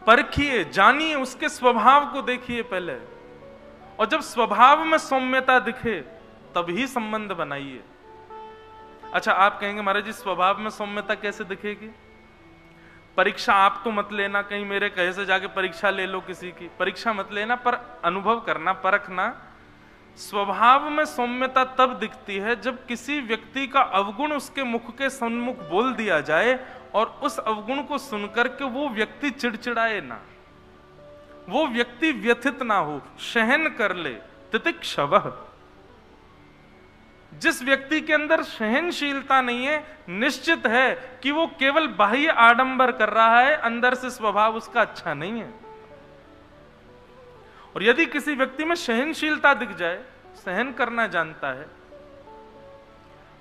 परखिए, जानिए, उसके स्वभाव को देखिए पहले, और जब स्वभाव में सौम्यता दिखे तभी संबंध बनाइए। अच्छा, आप कहेंगे महाराज जी स्वभाव में सौम्यता कैसे दिखेगी? परीक्षा आप तो मत लेना, कहीं मेरे कहे से जाके परीक्षा ले लो, किसी की परीक्षा मत लेना, पर अनुभव करना, परखना। स्वभाव में सौम्यता तब दिखती है जब किसी व्यक्ति का अवगुण उसके मुख के सन्मुख बोल दिया जाए और उस अवगुण को सुनकर के वो व्यक्ति चिड़चिड़ाए ना, वो व्यक्ति व्यथित ना हो, सहन कर ले। तितिक्षवः, जिस व्यक्ति के अंदर सहनशीलता नहीं है, निश्चित है कि वो केवल बाह्य आडंबर कर रहा है, अंदर से स्वभाव उसका अच्छा नहीं है। और यदि किसी व्यक्ति में सहनशीलता दिख जाए, सहन करना जानता है,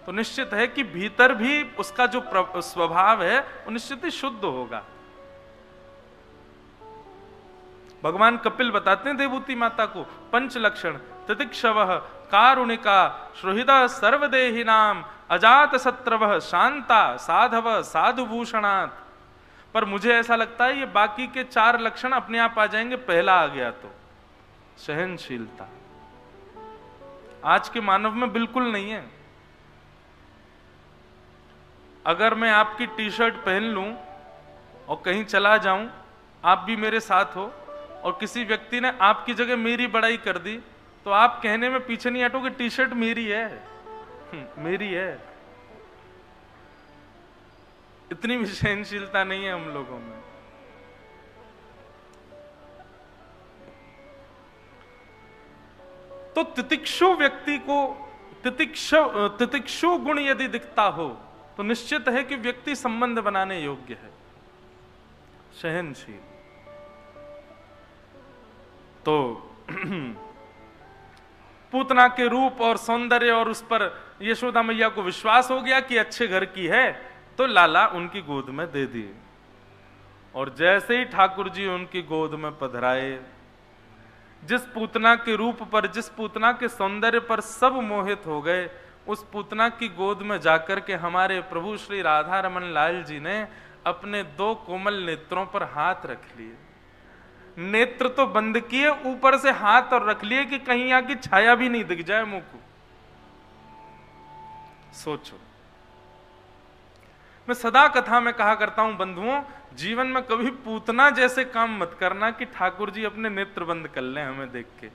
तो निश्चित है कि भीतर भी उसका जो स्वभाव है वो निश्चित ही शुद्ध होगा। भगवान कपिल बताते हैं देवहूति माता को पंच लक्षण, तितिक्षवः, कारुणिका, सुहृदा सर्वदेहिनाम, अजात शत्रवः, शांता, साधव, साधुभूषणात्। पर मुझे ऐसा लगता है ये बाकी के 4 लक्षण अपने आप आ जाएंगे, पहला आ गया तो सहनशीलता आज के मानव में बिल्कुल नहीं है। अगर मैं आपकी टी शर्ट पहन लूं और कहीं चला जाऊं, आप भी मेरे साथ हो, और किसी व्यक्ति ने आपकी जगह मेरी बड़ाई कर दी, तो आप कहने में पीछे नहीं हटोगे टी शर्ट मेरी है, मेरी है। इतनी भी सहनशीलता नहीं है हम लोगों में। तो तितिक्षु व्यक्ति को तितिक्षु गुण यदि दिखता हो तो निश्चित है कि व्यक्ति संबंध बनाने योग्य है, सहनशील। तो पूतना के रूप और सौंदर्य और उस पर यशोदा मैया को विश्वास हो गया कि अच्छे घर की है, तो लाला उनकी गोद में दे दिए। और जैसे ही ठाकुर जी उनकी गोद में पधराए, जिस पूतना के रूप पर, जिस पूतना के सौंदर्य पर सब मोहित हो गए, उस पूतना की गोद में जाकर के हमारे प्रभु श्री राधा रमन लाल जी ने अपने 2 कोमल नेत्रों पर हाथ रख लिए। नेत्र तो बंद किए, ऊपर से हाथ और रख लिए कि कहीं यहाँ की छाया भी नहीं दिख जाए मुंह को। सोचो, मैं सदा कथा में कहा करता हूं बंधुओं, जीवन में कभी पूतना जैसे काम मत करना कि ठाकुर जी अपने नेत्र बंद कर लें हमें देख के।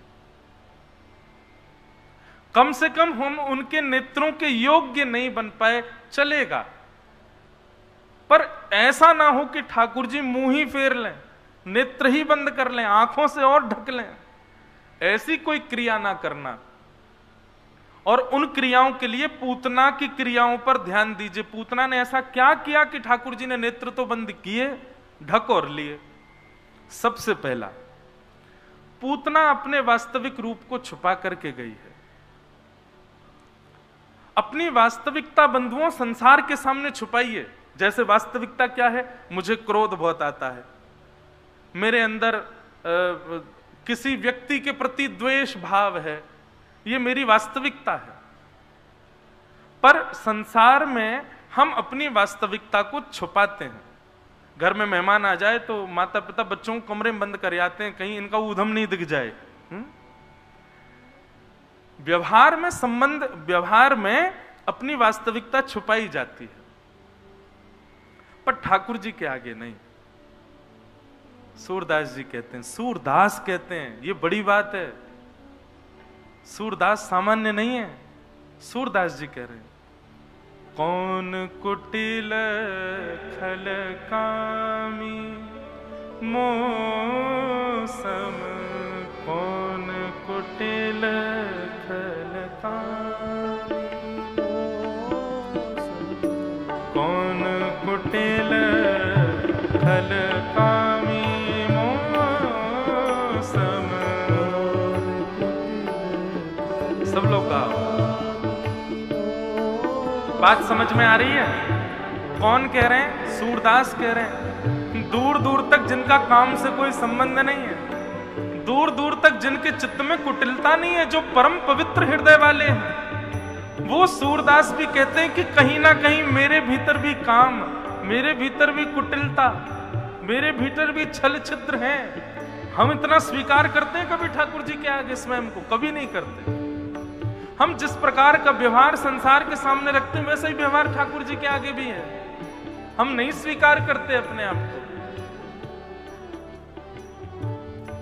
कम से कम हम उनके नेत्रों के योग्य नहीं बन पाए चलेगा, पर ऐसा ना हो कि ठाकुर जी मुंह ही फेर लें, नेत्र ही बंद कर लें, आंखों से और ढक लें। ऐसी कोई क्रिया ना करना। और उन क्रियाओं के लिए पूतना की क्रियाओं पर ध्यान दीजिए। पूतना ने ऐसा क्या किया कि ठाकुर जी ने नेत्र तो बंद किए, ढक और लिए। सबसे पहला, पूतना अपने वास्तविक रूप को छुपा करके गई है। अपनी वास्तविकता बंधुओं संसार के सामने छुपाइए। जैसे वास्तविकता क्या है, मुझे क्रोध बहुत आता है, मेरे अंदर किसी व्यक्ति के प्रति द्वेष भाव है, ये मेरी वास्तविकता है। पर संसार में हम अपनी वास्तविकता को छुपाते हैं। घर में मेहमान आ जाए तो माता पिता बच्चों को कमरे में बंद कर आते हैं, कहीं इनका ऊधम नहीं दिख जाए। व्यवहार में संबंध, व्यवहार में अपनी वास्तविकता छुपाई जाती है, पर ठाकुर जी के आगे नहीं। सूरदास जी कहते हैं, सूरदास कहते हैं, ये बड़ी बात है। सूरदास सामान्य नहीं है। सूरदास जी कह रहे हैं, कौन कुटिल खल कामी मोसम, कौन कुटिल खल कामी, कौन कुटिल खल कामी मोसम। सब लोग गाओ, बात समझ में आ रही है? कौन कह रहे हैं? सूरदास कह रहे हैं। दूर दूर तक जिनका काम से कोई संबंध नहीं है, दूर दूर तक जिनके चित्त में कुटिलता नहीं है, जो परम पवित्र हृदय वाले हैं, वो सूरदास भी कहते हैं कि कहीं ना कहीं मेरे भीतर भी काम, मेरे भीतर भी कुटिलता, मेरे भीतर भी छल छिद्र है। हम इतना स्वीकार करते हैं कभी ठाकुर जी के आगे स्वयं को? कभी नहीं करते। हम जिस प्रकार का व्यवहार संसार के सामने रखते हैं वैसा ही व्यवहार ठाकुर जी के आगे भी है। हम नहीं स्वीकार करते अपने आप को।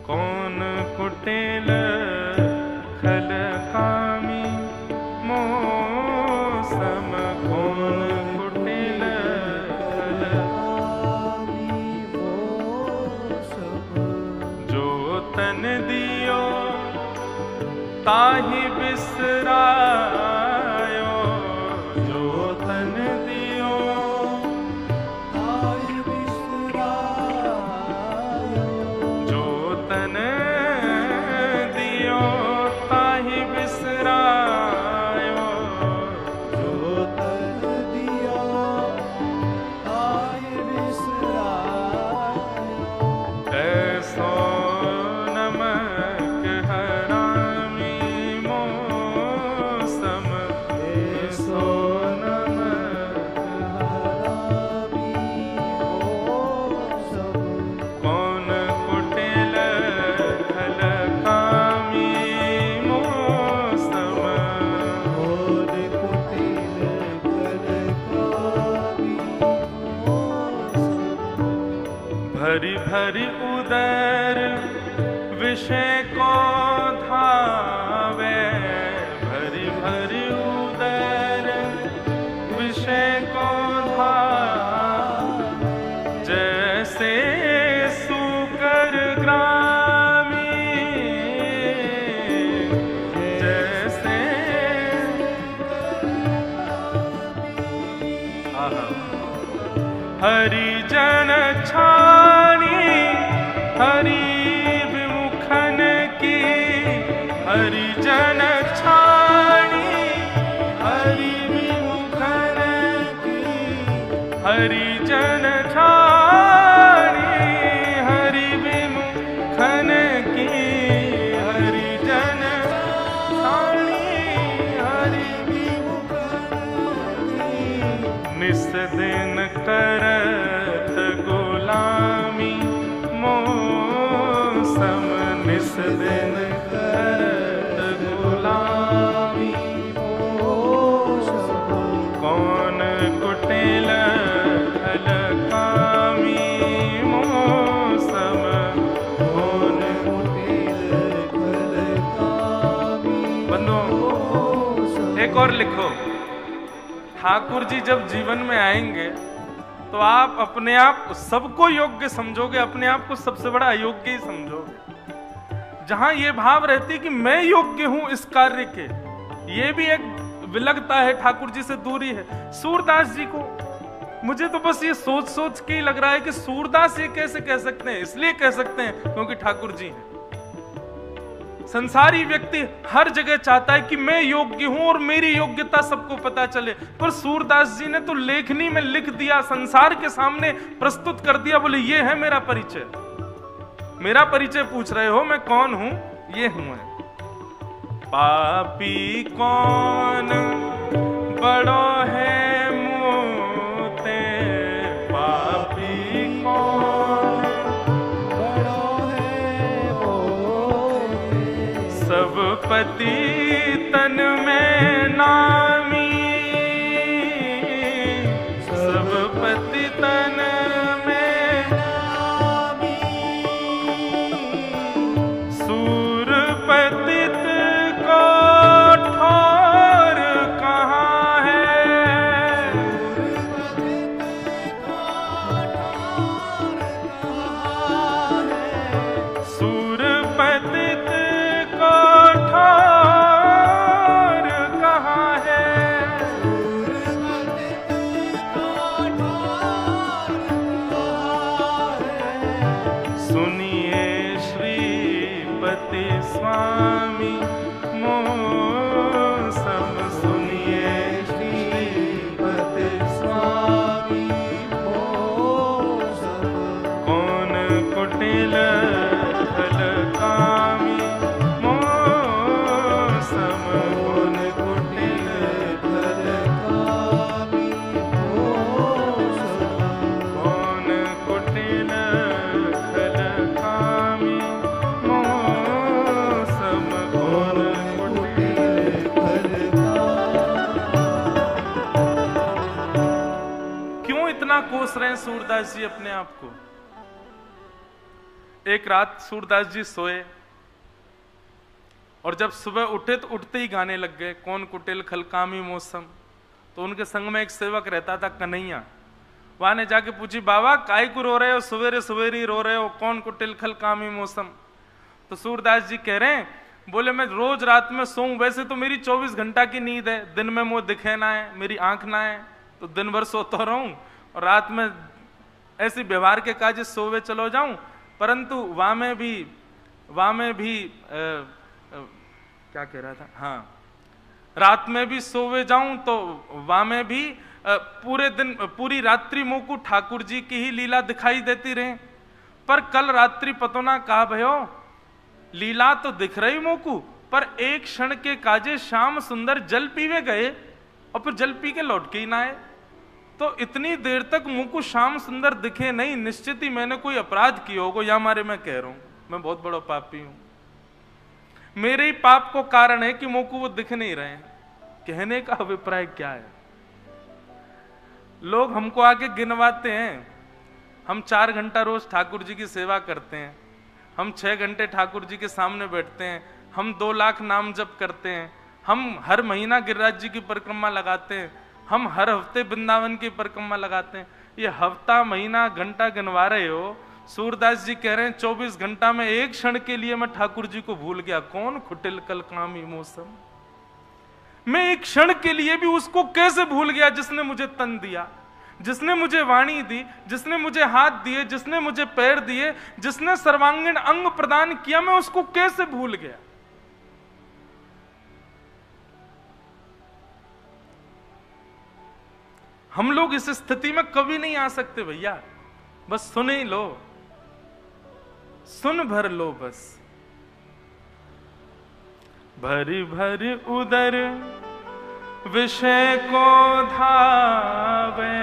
कौन कुटिल खल कामी मोसम, कौन कुटिल खल कामी मोसम, जो तन दियो ताहि बिसरायो, जो तन दियो ताहि बिसरायो, जो तन दियो ताहि बिसरायो, जो तन दियो ताहि बिसरायो, ऐसो नमक हरामी मोसम, ऐसो नमक हरामी मोसम, कौन कुटिल खल कामी मोसम, कौन कुटिल खल कामी मोसम, भरी भरी उदर विषय को धावे, भरी भरी उदर विषय को धावे, जैसे सूकर ग्रामी, जैसे हरिजन छानी हरि विमुखन की, हरिजन छानी हरि विमुखन की, हरिजन छानी हरि विमुखन की, हरिजन छानी हरि विमुखन की, निस दिन करत गुलामी मोसम, निस दिन करत गुलामी मोसम, कौन कुटिल खल कामी मोसम, कौन कुटिल खल कामी। बंधु एक और लिखो, ठाकुर जी जब जीवन में आएंगे तो आप अपने आप सबको योग्य समझोगे, अपने आप को सबसे बड़ा अयोग्य ही समझोगे। जहां ये भाव रहती कि मैं योग्य हूं इस कार्य के, ये भी एक विलगता है, ठाकुर जी से दूरी है। सूरदास जी को मुझे तो बस ये सोच सोच के ही लग रहा है कि सूरदास ये कैसे कह सकते हैं। इसलिए कह सकते हैं क्योंकि ठाकुर जी हैं। संसारी व्यक्ति हर जगह चाहता है कि मैं योग्य हूं और मेरी योग्यता सबको पता चले, पर सूरदास जी ने तो लेखनी में लिख दिया, संसार के सामने प्रस्तुत कर दिया। बोले ये है मेरा परिचय। मेरा परिचय पूछ रहे हो, मैं कौन हूं? ये हूं। पापी कौन बड़ो है मोते, पापी कौन बड़ो है मोते, सब पति तन में नामी, सब पति तन में नामी, सूर पतित को ठोर कहाँ है, सूर पतित को ठोर कहाँ कितना कोस रहे हैं सूरदास जी अपने आप को। एक रात सूरदास जी सोए और जब सुबह उठे तो उठते ही गाने लग गए, कौन कुटिल खलकामी मौसम। तो उनके संग में एक सेवक रहता था कन्हैया, वहां ने जाके पूछी, बाबा काय को रो रहे हो, सवेरे सवेरे रो रहे हो, कौन कुटिल खलकामी मौसम। तो सूरदास जी कह रहे हैं, बोले मैं रोज रात में सोऊं, वैसे तो मेरी 24 घंटा की नींद है, दिन में मुंह दिखे ना है, मेरी आंख ना है, तो दिन भर सोता रहूं और रात में ऐसी व्यवहार के काज सोवे चलो जाऊं, परंतु वहां में भी क्या कह रहा था, हाँ, रात में भी सोवे जाऊं तो वहां में भी पूरे दिन पूरी रात्रि मुंह को ठाकुर जी की ही लीला दिखाई देती रहे। पर कल रात्रि पतोना कहा भयो, लीला तो दिख रही मोकू, पर एक क्षण के काजे श्याम सुंदर जल पीवे गए और फिर जल पी के लौट के ही ना आए। तो इतनी देर तक मुकू श्याम सुंदर दिखे नहीं, निश्चित ही मैंने कोई अपराध किया होगा, या मारे मैं कह रहा हूं मैं बहुत बड़ा पापी हूं, मेरे ही पाप को कारण है कि मोकू वो दिख नहीं रहे हैं। कहने का अभिप्राय क्या है, लोग हमको आके गिनवाते हैं, हम 4 घंटा रोज ठाकुर जी की सेवा करते हैं, हम 6 घंटे ठाकुर जी के सामने बैठते हैं, हम 2 लाख नाम जप करते हैं, हम हर महीना गिरिराज जी की परिक्रमा लगाते हैं, हम हर हफ्ते वृंदावन की परिक्रमा लगाते हैं। ये हफ्ता महीना घंटा गिनवा रहे हो, सूरदास जी कह रहे हैं 24 घंटा में एक क्षण के लिए मैं ठाकुर जी को भूल गया, कौन खुटिल कलकामी मौसम। मैं एक क्षण के लिए भी उसको कैसे भूल गया जिसने मुझे तन दिया, जिसने मुझे वाणी दी, जिसने मुझे हाथ दिए, जिसने मुझे पैर दिए, जिसने सर्वांगीण अंग प्रदान किया, मैं उसको कैसे भूल गया। हम लोग इस स्थिति में कभी नहीं आ सकते भैया, बस सुन ही लो, सुन भर लो बस। भरी भरी उदर विषय को धावे,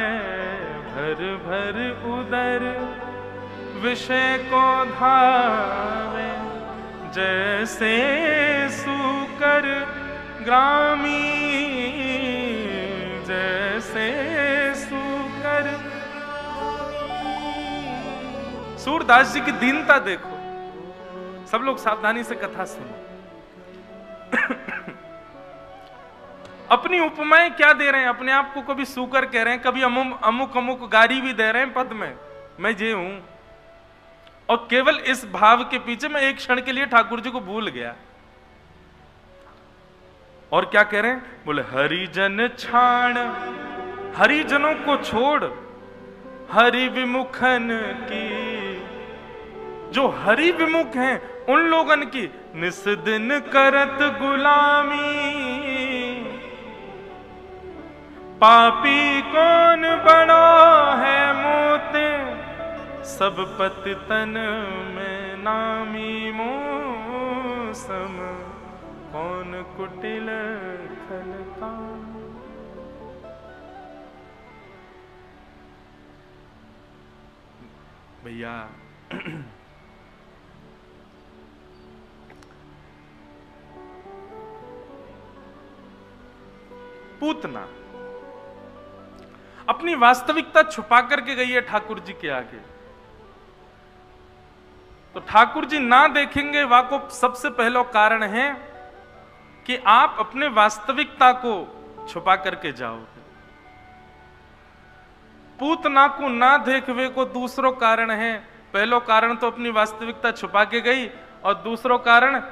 भर भर उदर विषय को धावे, जैसे सूकर ग्रामी, जैसे सूकर। सूरदास जी की दीनता देखो, सब लोग सावधानी से कथा सुनो। अपनी उपमाएं क्या दे रहे हैं, अपने आप को कभी सूकर कह रहे हैं, कभी अमुक अमुक गारी भी दे रहे हैं पद में, मैं ये हूं, और केवल इस भाव के पीछे मैं एक क्षण के लिए ठाकुर जी को भूल गया। और क्या कह रहे हैं, बोले हरिजन छाण, हरिजनों को छोड़, हरि विमुखन की, जो हरि विमुख हैं उन लोगन की निस दिन करत गुलामी, पापी कौन बड़ा है मोते, सब पति तन में नामी, मौसम कौन कुटिल खलकामी। भैया पूतना अपनी वास्तविकता छुपा करके गई है ठाकुर जी के आगे, तो ठाकुर जी ना देखेंगे, वह को सबसे पहला कारण है कि आप अपने वास्तविकता को छुपा करके जाओगे। पूतना को ना देखवे को दूसरो कारण है, पहलो कारण तो अपनी वास्तविकता छुपा के गई, और दूसरो कारण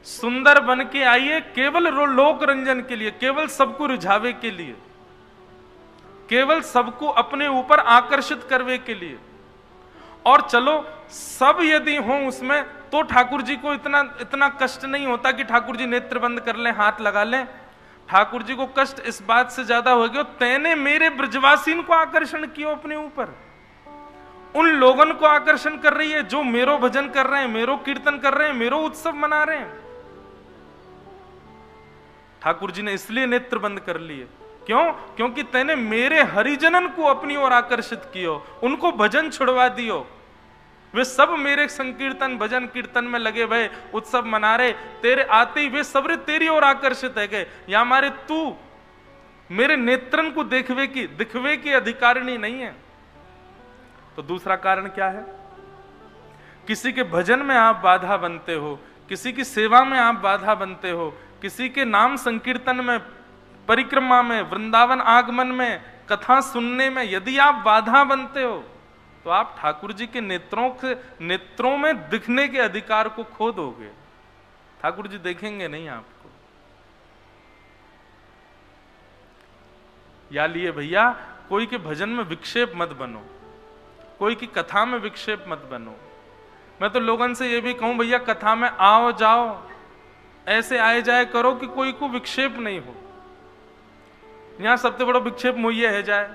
सुंदर बन के आइए केवल लोक रंजन के लिए, केवल सबको रिझावे के लिए, केवल सबको अपने ऊपर आकर्षित करने के लिए। और चलो सब यदि हो उसमें तो ठाकुर जी को इतना कष्ट नहीं होता कि ठाकुर जी नेत्र बंद कर लें, हाथ लगा लें। ठाकुर जी को कष्ट इस बात से ज्यादा हो गया, तैने मेरे ब्रजवासीन को आकर्षण किया अपने ऊपर, उन लोगन को आकर्षण कर रही है जो मेरो भजन कर रहे हैं, मेरो कीर्तन कर रहे हैं, मेरो उत्सव मना रहे हैं। ठाकुर जी ने इसलिए नेत्र बंद कर लिए, क्यों? क्योंकि तैने मेरे हरिजनन को अपनी ओर आकर्षित कियो, उनको भजन छुड़वा दियो, वे सब मेरे संकीर्तन भजन कीर्तन में लगे भय, उत्सव मना रहे, तेरे आते ही वे सब तेरी ओर आकर्षित है गए। या मारे तू मेरे नेत्रन को दिखवे की अधिकारिणी नहीं है। तो दूसरा कारण क्या है? किसी के भजन में आप बाधा बनते हो, किसी की सेवा में आप बाधा बनते हो, किसी के नाम संकीर्तन में, परिक्रमा में, वृंदावन आगमन में, कथा सुनने में यदि आप बाधा बनते हो तो आप ठाकुर जी के नेत्रों में दिखने के अधिकार को खो दोगे। ठाकुर जी देखेंगे नहीं आपको। या लिए भैया, कोई के भजन में विक्षेप मत बनो, कोई की कथा में विक्षेप मत बनो। मैं तो लोगों से ये भी कहूं, भैया कथा में आओ जाओ, ऐसे आए जाए करो कि कोई को विक्षेप नहीं हो। यहां सबसे बड़ा विक्षेप मुझे है जाए,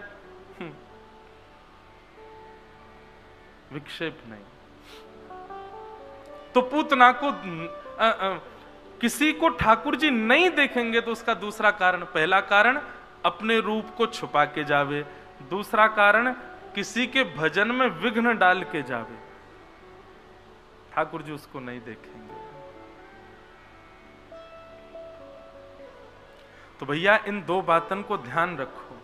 विक्षेप नहीं। तो पूतना को किसी को ठाकुर जी नहीं देखेंगे तो उसका दूसरा कारण, पहला कारण अपने रूप को छुपा के जावे, दूसरा कारण किसी के भजन में विघ्न डाल के जावे, ठाकुर जी उसको नहीं देखेंगे। तो भैया इन दो बातों को ध्यान रखो।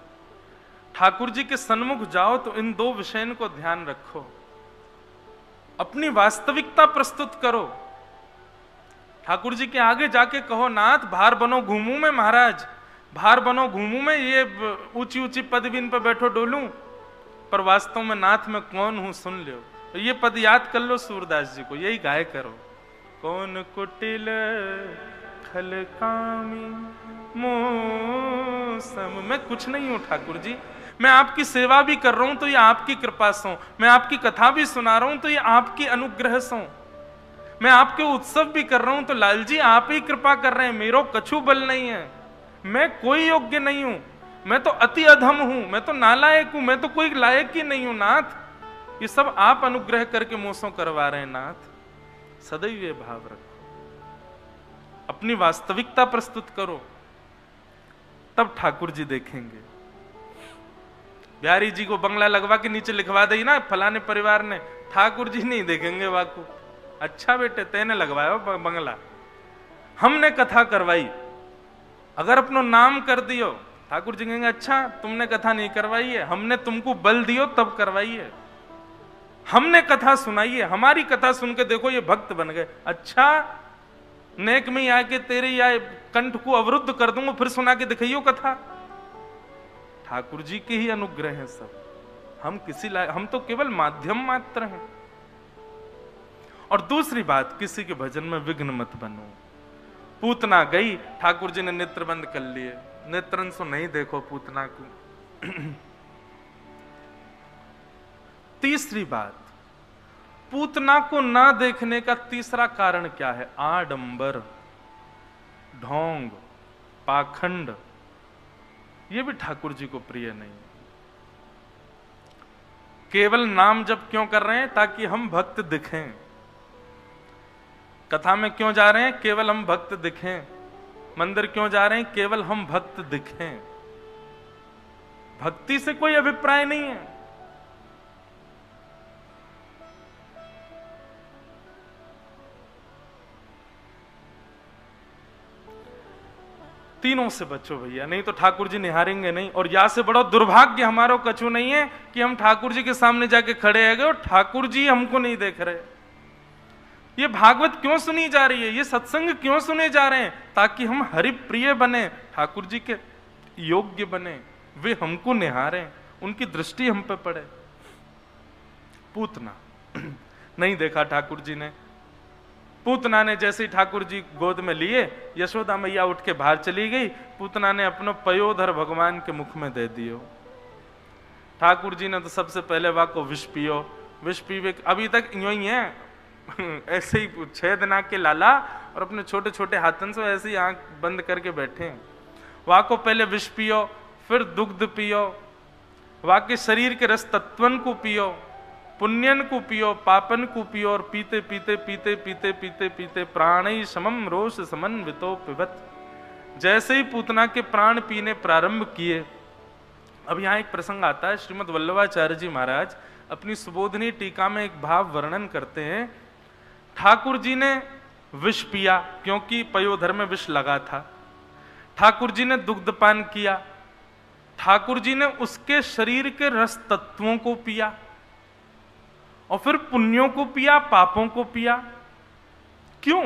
ठाकुर जी के सन्मुख जाओ तो इन दो विषयों को ध्यान रखो, अपनी वास्तविकता प्रस्तुत करो। ठाकुर जी के आगे जाके कहो, नाथ भार बनो घूमू में, महाराज भार बनो घूमू में, ये ऊंची ऊंची पदवीन पे बैठो डोलूं, पर वास्तव में नाथ में कौन हूं सुन लो। तो ये पद याद कर लो सूरदास जी को, यही गाय करो। कौन कुटिल खलकामी मौसम, मैं कुछ नहीं हूं ठाकुर जी, मैं आपकी सेवा भी कर रहा हूं तो ये आपकी कृपा से, मैं आपकी कथा भी सुना रहा हूं तो ये आपकी अनुग्रह से, मैं आपके उत्सव भी कर रहा हूं तो लाल जी आप ही कृपा कर रहे हैं, मेरो कछु बल नहीं है, मैं कोई योग्य नहीं हूं, मैं तो अति अधम हूं, मैं तो नालायक हूं, मैं तो कोई लायक ही नहीं हूं नाथ, ये सब आप अनुग्रह करके मुझसे करवा रहे हैं नाथ। सदैव ये भाव रखो, अपनी वास्तविकता प्रस्तुत करो, तब ठाकुर जी देखेंगे। बिहारी जी को बंगला लगवा के नीचे लिखवा दे ना फलाने परिवार ने, ठाकुर जी नहीं देखेंगे वाकू। अच्छा बेटे तेने लगवाया बंगला, हमने कथा करवाई, अगर अपनो नाम कर दियो ठाकुर जी कहेंगे अच्छा तुमने कथा नहीं करवाई है, हमने तुमको बल दियो तब करवाई है, हमने कथा सुनाई है, हमारी कथा सुन के देखो ये भक्त बन गए। अच्छा नेक में आके तेरे या कंठ को अवरुद्ध कर दूंगा, फिर सुना के दिखाइयो कथा। ठाकुर जी के ही अनुग्रह है सब, हम तो केवल माध्यम मात्र हैं। और दूसरी बात, किसी के भजन में विघ्न मत बनो। पूतना गई, ठाकुर जी ने नेत्र बंद कर लिए, नेत्रन से नहीं देखो पूतना को। तीसरी बात, पूतना को ना देखने का तीसरा कारण क्या है? आडंबर, ढोंग, पाखंड, ये भी ठाकुर जी को प्रिय नहीं। केवल नाम जप क्यों कर रहे हैं? ताकि हम भक्त दिखें। कथा में क्यों जा रहे हैं? केवल हम भक्त दिखें। मंदिर क्यों जा रहे हैं? केवल हम भक्त दिखें। भक्ति से कोई अभिप्राय नहीं है। तीनों से बचो भैया, नहीं तो ठाकुर जी निहारेंगे नहीं। और या से बड़ा दुर्भाग्य हमारो कछु नहीं है कि हम ठाकुर जी के सामने जाके खड़े हैं और ठाकुर जी हमको नहीं देख रहे। ये भागवत क्यों सुनी जा रही है, ये सत्संग क्यों सुने जा रहे हैं? ताकि हम हरि प्रिय बने, ठाकुर जी के योग्य बने, वे हमको निहारें, उनकी दृष्टि हम पे पड़े। पूतना नहीं देखा ठाकुर जी ने। पूतना ने जैसे ही ठाकुर जी गोद में लिए, यशोदा मैया उठ के बाहर चली गई, पूतना ने अपना पयोधर भगवान के मुख में दे दियो। ठाकुर जी ने तो सबसे पहले वाको विष पियो, विष पीवे, अभी तक यूं ही है ऐसे ही 6 दिन के लाला और अपने छोटे छोटे हाथन से ऐसे ही आंख बंद करके बैठे। वाको पहले विष पियो, फिर दुग्ध पियो, वाके शरीर के रस तत्वन को पियो, पुण्यन को पियो, पापन को पियो, और पीते पीते पीते पीते पीते पीते प्राणी समम रोष समन्वितो पिबत। जैसे ही पूतना के प्राण पीने प्रारंभ किए, अब यहाँ एक प्रसंग आता है। श्रीमद् वल्लभाचार्य जी महाराज अपनी सुबोधनी टीका में एक भाव वर्णन करते हैं। ठाकुर जी ने विष पिया क्योंकि पयोधर में विष लगा था। ठाकुर जी ने दुग्धपान किया ठाकुर जी ने उसके शरीर के रस तत्वों को पिया और फिर पुण्यों को पिया, पापों को पिया। क्यों?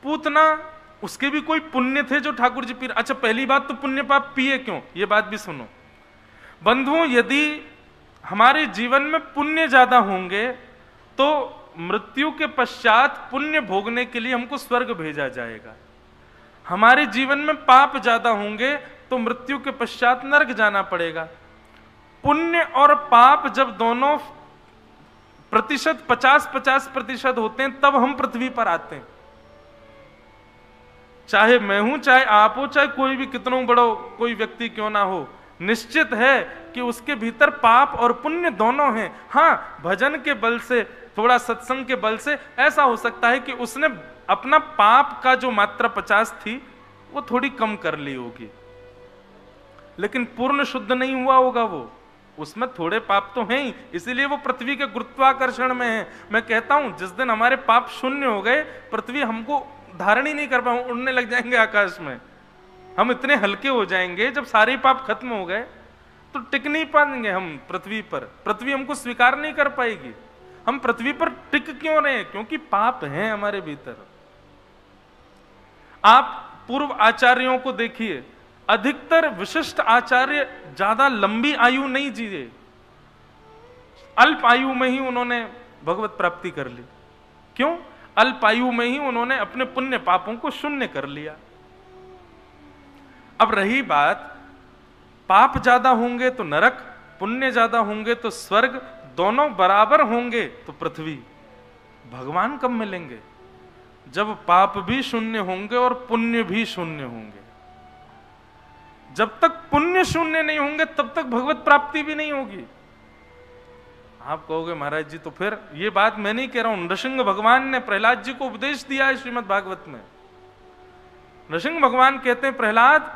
पूतना उसके भी कोई पुण्य थे जो ठाकुर जी पी। अच्छा, पहली बात तो पुण्य पाप पिए क्यों, ये बात भी सुनो बंधुओं। यदि हमारे जीवन में पुण्य ज्यादा होंगे तो मृत्यु के पश्चात पुण्य भोगने के लिए हमको स्वर्ग भेजा जाएगा। हमारे जीवन में पाप ज्यादा होंगे तो मृत्यु के पश्चात नरक जाना पड़ेगा। पुण्य और पाप जब दोनों प्रतिशत 50-50% होते हैं तब हम पृथ्वी पर आते हैं। चाहे मैं हूं, चाहे आप हो, चाहे कोई भी कितनों बड़ो कोई व्यक्ति क्यों ना हो, निश्चित है कि उसके भीतर पाप और पुण्य दोनों हैं। हाँ, भजन के बल से, थोड़ा सत्संग के बल से ऐसा हो सकता है कि उसने अपना पाप का जो मात्रा 50 थी वो थोड़ी कम कर ली होगी, लेकिन पूर्ण शुद्ध नहीं हुआ होगा वो, उसमें थोड़े पाप तो हैं ही, इसीलिए वो पृथ्वी के गुरुत्वाकर्षण में है। मैं कहता हूं जिस दिन हमारे पाप शून्य हो गए, पृथ्वी हमको धारण ही नहीं कर पाए, उड़ने लग जाएंगे आकाश में। हम इतने हल्के हो जाएंगे, जब सारे पाप खत्म हो गए तो टिक नहीं पाएंगे हम पृथ्वी पर, पृथ्वी हमको स्वीकार नहीं कर पाएगी। हम पृथ्वी पर टिक क्यों रहे? क्योंकि पाप हैं हमारे भीतर। आप पूर्व आचार्यों को देखिए, अधिकतर विशिष्ट आचार्य ज्यादा लंबी आयु नहीं जिए, अल्प आयु में ही उन्होंने भगवत प्राप्ति कर ली। क्यों? अल्प आयु में ही उन्होंने अपने पुण्य पापों को शून्य कर लिया। अब रही बात, पाप ज्यादा होंगे तो नरक, पुण्य ज्यादा होंगे तो स्वर्ग, दोनों बराबर होंगे तो पृथ्वी। भगवान कब मिलेंगे? जब पाप भी शून्य होंगे और पुण्य भी शून्य होंगे। जब तक पुण्य शून्य नहीं होंगे तब तक भगवत प्राप्ति भी नहीं होगी। आप कहोगे महाराज जी तो फिर, ये बात मैं नहीं कह रहा हूं, नृसिंह भगवान ने प्रहलाद जी को उपदेश दिया है श्रीमद् भागवत में। नृसिंह भगवान कहते हैं, प्रहलाद,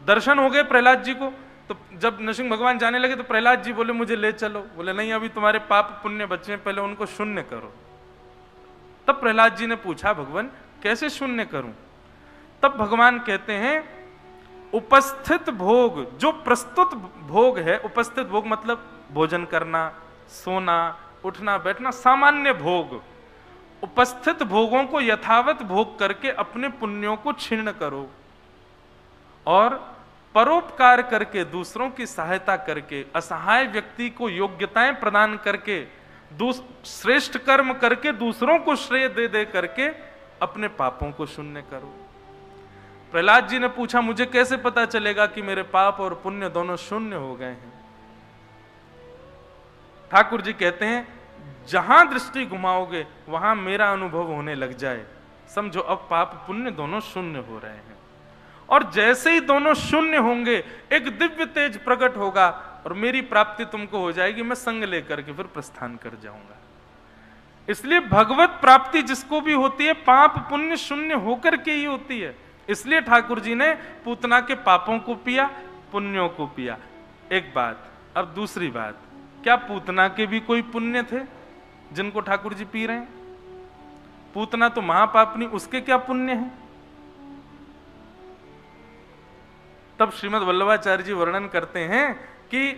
दर्शन हो गए प्रहलाद जी को, तो जब नृसिंह भगवान जाने लगे तो प्रहलाद जी बोले मुझे ले चलो। बोले नहीं, अभी तुम्हारे पाप पुण्य बचे हैं, पहले उनको शून्य करो। तब प्रहलाद जी ने पूछा, भगवान कैसे शून्य करूं? तब भगवान कहते हैं, उपस्थित भोग, जो प्रस्तुत भोग है, उपस्थित भोग मतलब भोजन करना, सोना, उठना बैठना, सामान्य भोग, उपस्थित भोगों को यथावत भोग करके अपने पुण्यों को क्षीण करो और परोपकार करके, दूसरों की सहायता करके, असहाय व्यक्ति को योग्यताएं प्रदान करके, श्रेष्ठ कर्म करके दूसरों को श्रेय दे दे करके अपने पापों को शून्य करो। प्रहलाद जी ने पूछा, मुझे कैसे पता चलेगा कि मेरे पाप और पुण्य दोनों शून्य हो गए हैं? ठाकुर जी कहते हैं, जहां दृष्टि घुमाओगे वहां मेरा अनुभव होने लग जाए, समझो अब पाप पुण्य दोनों शून्य हो रहे हैं। और जैसे ही दोनों शून्य होंगे, एक दिव्य तेज प्रकट होगा और मेरी प्राप्ति तुमको हो जाएगी, मैं संग लेकर के फिर प्रस्थान कर जाऊंगा। इसलिए भगवत प्राप्ति जिसको भी होती है, पाप पुण्य शून्य होकर के ही होती है। इसलिए ठाकुर जी ने पूतना के पापों को पिया, पुण्यों को पिया। एक बात। अब दूसरी बात, क्या पूतना के भी कोई पुण्य थे जिनको ठाकुर जी पी रहे हैं? पूतना तो महापापनी, उसके क्या पुण्य है? तब श्रीमद् वल्लभाचार्य जी वर्णन करते हैं कि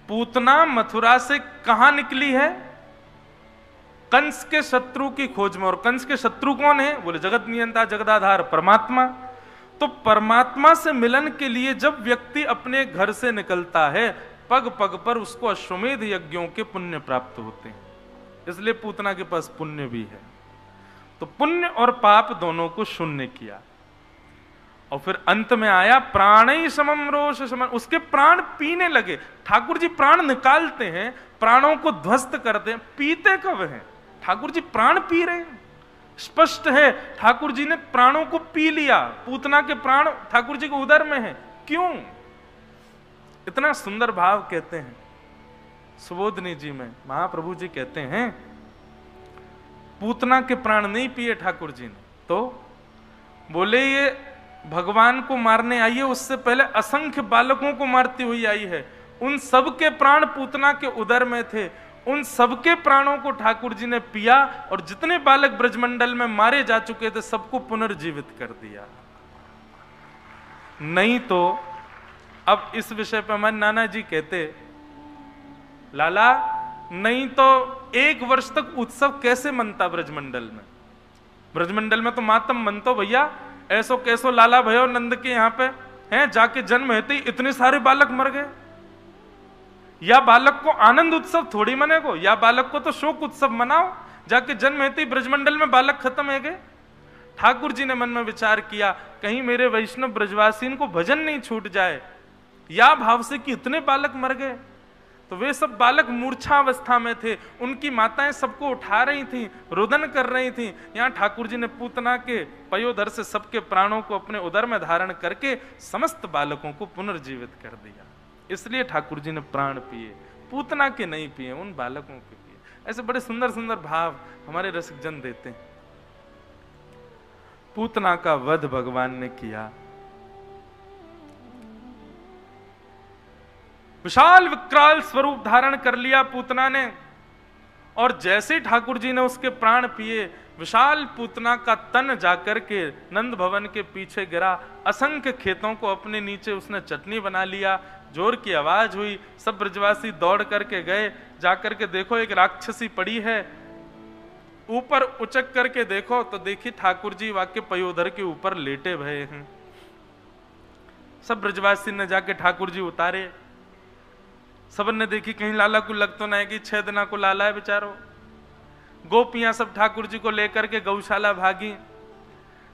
पूतना मथुरा से कहां निकली है? कंस के शत्रु की खोज में। और कंस के शत्रु कौन है? बोले जगत नियंता जगदाधार परमात्मा। तो परमात्मा से मिलन के लिए जब व्यक्ति अपने घर से निकलता है, पग पग पर उसको अश्वमेध यज्ञों के पुण्य प्राप्त होते हैं। इसलिए पूतना के पास पुण्य भी है। तो पुण्य और पाप दोनों को शून्य किया और फिर अंत में आया प्राणै समम रोष समम, उसके प्राण पीने लगे। ठाकुर जी प्राण निकालते हैं, प्राणों को ध्वस्त करते हैं, पीते कब हैं? ठाकुर जी प्राण पी रहे हैं। स्पष्ट है ठाकुर जी ने प्राणों को पी लिया। पूतना के प्राण ठाकुर जी के उदर में है। क्यों? इतना सुंदर भाव कहते हैं सुबोधनी जी में। महाप्रभु जी कहते हैं, पूतना के प्राण नहीं पिए ठाकुर जी ने, तो बोले ये भगवान को मारने आई है, उससे पहले असंख्य बालकों को मारती हुई आई है। उन सबके प्राण पूतना के उदर में थे, उन सबके प्राणों को ठाकुर जी ने पिया और जितने बालक ब्रजमंडल में मारे जा चुके थे सबको पुनर्जीवित कर दिया। नहीं तो अब इस विषय पर हमारे नाना जी कहते, लाला नहीं तो 1 वर्ष तक उत्सव कैसे मनता ब्रजमंडल में? ब्रजमंडल में तो मातम मनतो भैया, ऐसो कैसो लाला भयो नंद के यहाँ पे हैं, जाके जन्म हेते ही इतने सारे बालक मर गए। या बालक को आनंद उत्सव थोड़ी मनेगो, या बालक को तो शोक उत्सव मनाओ, जाके जन्म हेते ही ब्रजमंडल में बालक खत्म है गए। ठाकुर जी ने मन में विचार किया, कहीं मेरे वैष्णव ब्रजवासीन को भजन नहीं छूट जाए, या भाव से कि इतने बालक मर गए। तो वे सब बालक मूर्छा अवस्था में थे, उनकी माताएं सबको उठा रही थीं, रुदन कर रही थीं। यहाँ ठाकुर जी ने पूतना के पयोधर से सबके प्राणों को अपने उदर में धारण करके समस्त बालकों को पुनर्जीवित कर दिया। इसलिए ठाकुर जी ने प्राण पिए, पूतना के नहीं पिए, उन बालकों के पिए। ऐसे बड़े सुंदर सुंदर भाव हमारे रसिक जन देते हैं। पूतना का वध भगवान ने किया, विशाल विकराल स्वरूप धारण कर लिया पूतना ने, और जैसे ही ठाकुर जी ने उसके प्राण पिए, विशाल पूतना का तन जाकर के नंद भवन के पीछे गिरा। असंख्य खेतों को अपने नीचे उसने चटनी बना लिया। जोर की आवाज हुई, सब ब्रजवासी दौड़ करके गए। जाकर के देखो एक राक्षसी पड़ी है, ऊपर उचक करके देखो तो देखी ठाकुर जी वाक्य पयोधर के ऊपर लेटे भये हैं। सब ब्रजवासी ने जाके ठाकुर जी उतारे। सबन ने देखी कहीं लाला को लग तो नहीं कि 6 दिना को लाला है बेचारो। गोपियां सब ठाकुर जी को लेकर के गौशाला भागी।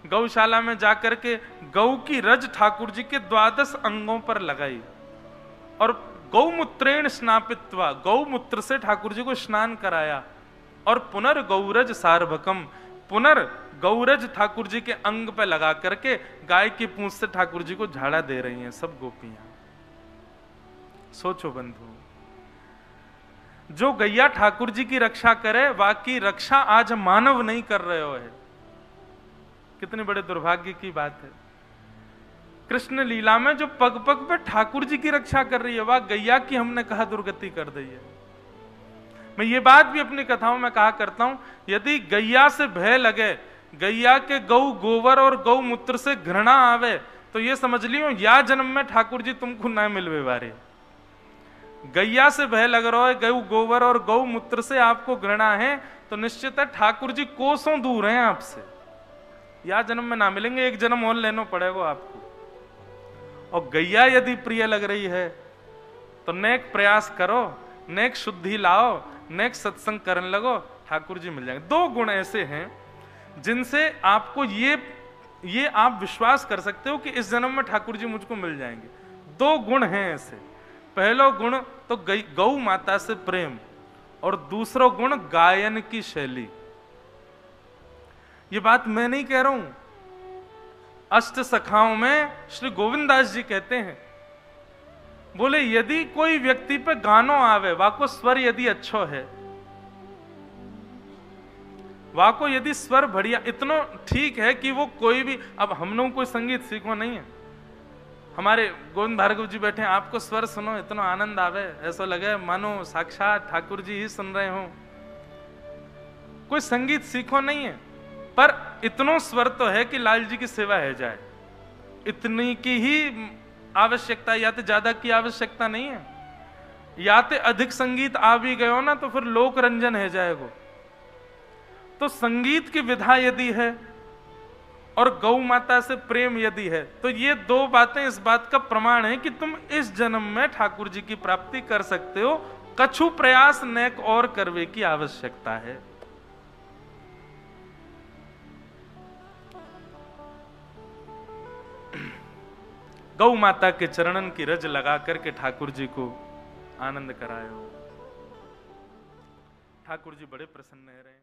गौशाला में जाकर के गौ की रज ठाकुर जी के 12 अंगों पर लगाई और गौमूत्रेण स्नापित्वा, गौमूत्र से ठाकुर जी को स्नान कराया। और पुनर् गौरज सार्वकम, पुनर् गौरज ठाकुर जी के अंग पे लगा करके गाय की पूंछ से ठाकुर जी को झाड़ा दे रही हैं सब गोपियां। सोचो बंधु, जो गैया ठाकुर जी की रक्षा करे, वाकी रक्षा आज मानव नहीं कर रहे हो है। कितने बड़े दुर्भाग्य की बात है। कृष्ण लीला में जो पग पग पे ठाकुर जी की रक्षा कर रही है, वह गैया की हमने कहा दुर्गति कर दी है। मैं ये बात भी अपनी कथाओं में कहा करता हूं, यदि गैया से भय लगे, गैया के गौ गोबर और गौ मूत्र से घृणा आवे, तो ये समझ लियो या जन्म में ठाकुर जी तुमको ना मिलवे वारे। गैया से भय लग रहा है, गौ गोबर और गौ मूत्र से आपको घृणा है, तो निश्चित है ठाकुर जी कोसों दूर हैं आपसे, या जन्म में ना मिलेंगे, एक जन्म और लेना पड़ेगा आपको। और गैया यदि प्रिय लग रही है तो नेक प्रयास करो, नेक शुद्धि लाओ, नेक सत्संग करने लगो, ठाकुर जी मिल जाएंगे। 2 गुण ऐसे हैं जिनसे आपको ये आप विश्वास कर सकते हो कि इस जन्म में ठाकुर जी मुझको मिल जाएंगे। 2 गुण हैं ऐसे। पहला गुण तो गौ माता से प्रेम, और दूसरा गुण गायन की शैली। ये बात मैं नहीं कह रहा हूं, अष्ट सखाओं में श्री गोविंदास जी कहते हैं, बोले यदि कोई व्यक्ति पे गानो आवे, वाको स्वर यदि अच्छो है, वाको यदि स्वर बढ़िया, इतना ठीक है कि वो कोई भी, अब हम लोग कोई संगीत सीखो नहीं है, हमारे गोविंद भार्गव जी बैठे, आपको स्वर सुनो इतना आनंद आवे, ऐसा लगे मानो साक्षात ठाकुर जी ही सुन रहे हो। कोई संगीत सीखो नहीं है, पर इतनो स्वर तो है कि लाल जी की सेवा है जाए, इतनी की ही आवश्यकता, या तो ज्यादा की आवश्यकता नहीं है। या तो अधिक संगीत आ भी गए हो ना तो फिर लोक रंजन है जाएगा। तो संगीत की विधा यदि है और गौ माता से प्रेम यदि है, तो ये 2 बातें इस बात का प्रमाण है कि तुम इस जन्म में ठाकुर जी की प्राप्ति कर सकते हो। कछु प्रयास नेक और करवे की आवश्यकता है। गौ माता के चरणन की रज लगा करके ठाकुर जी को आनंद कराए हो। ठाकुर जी बड़े प्रसन्न रहे।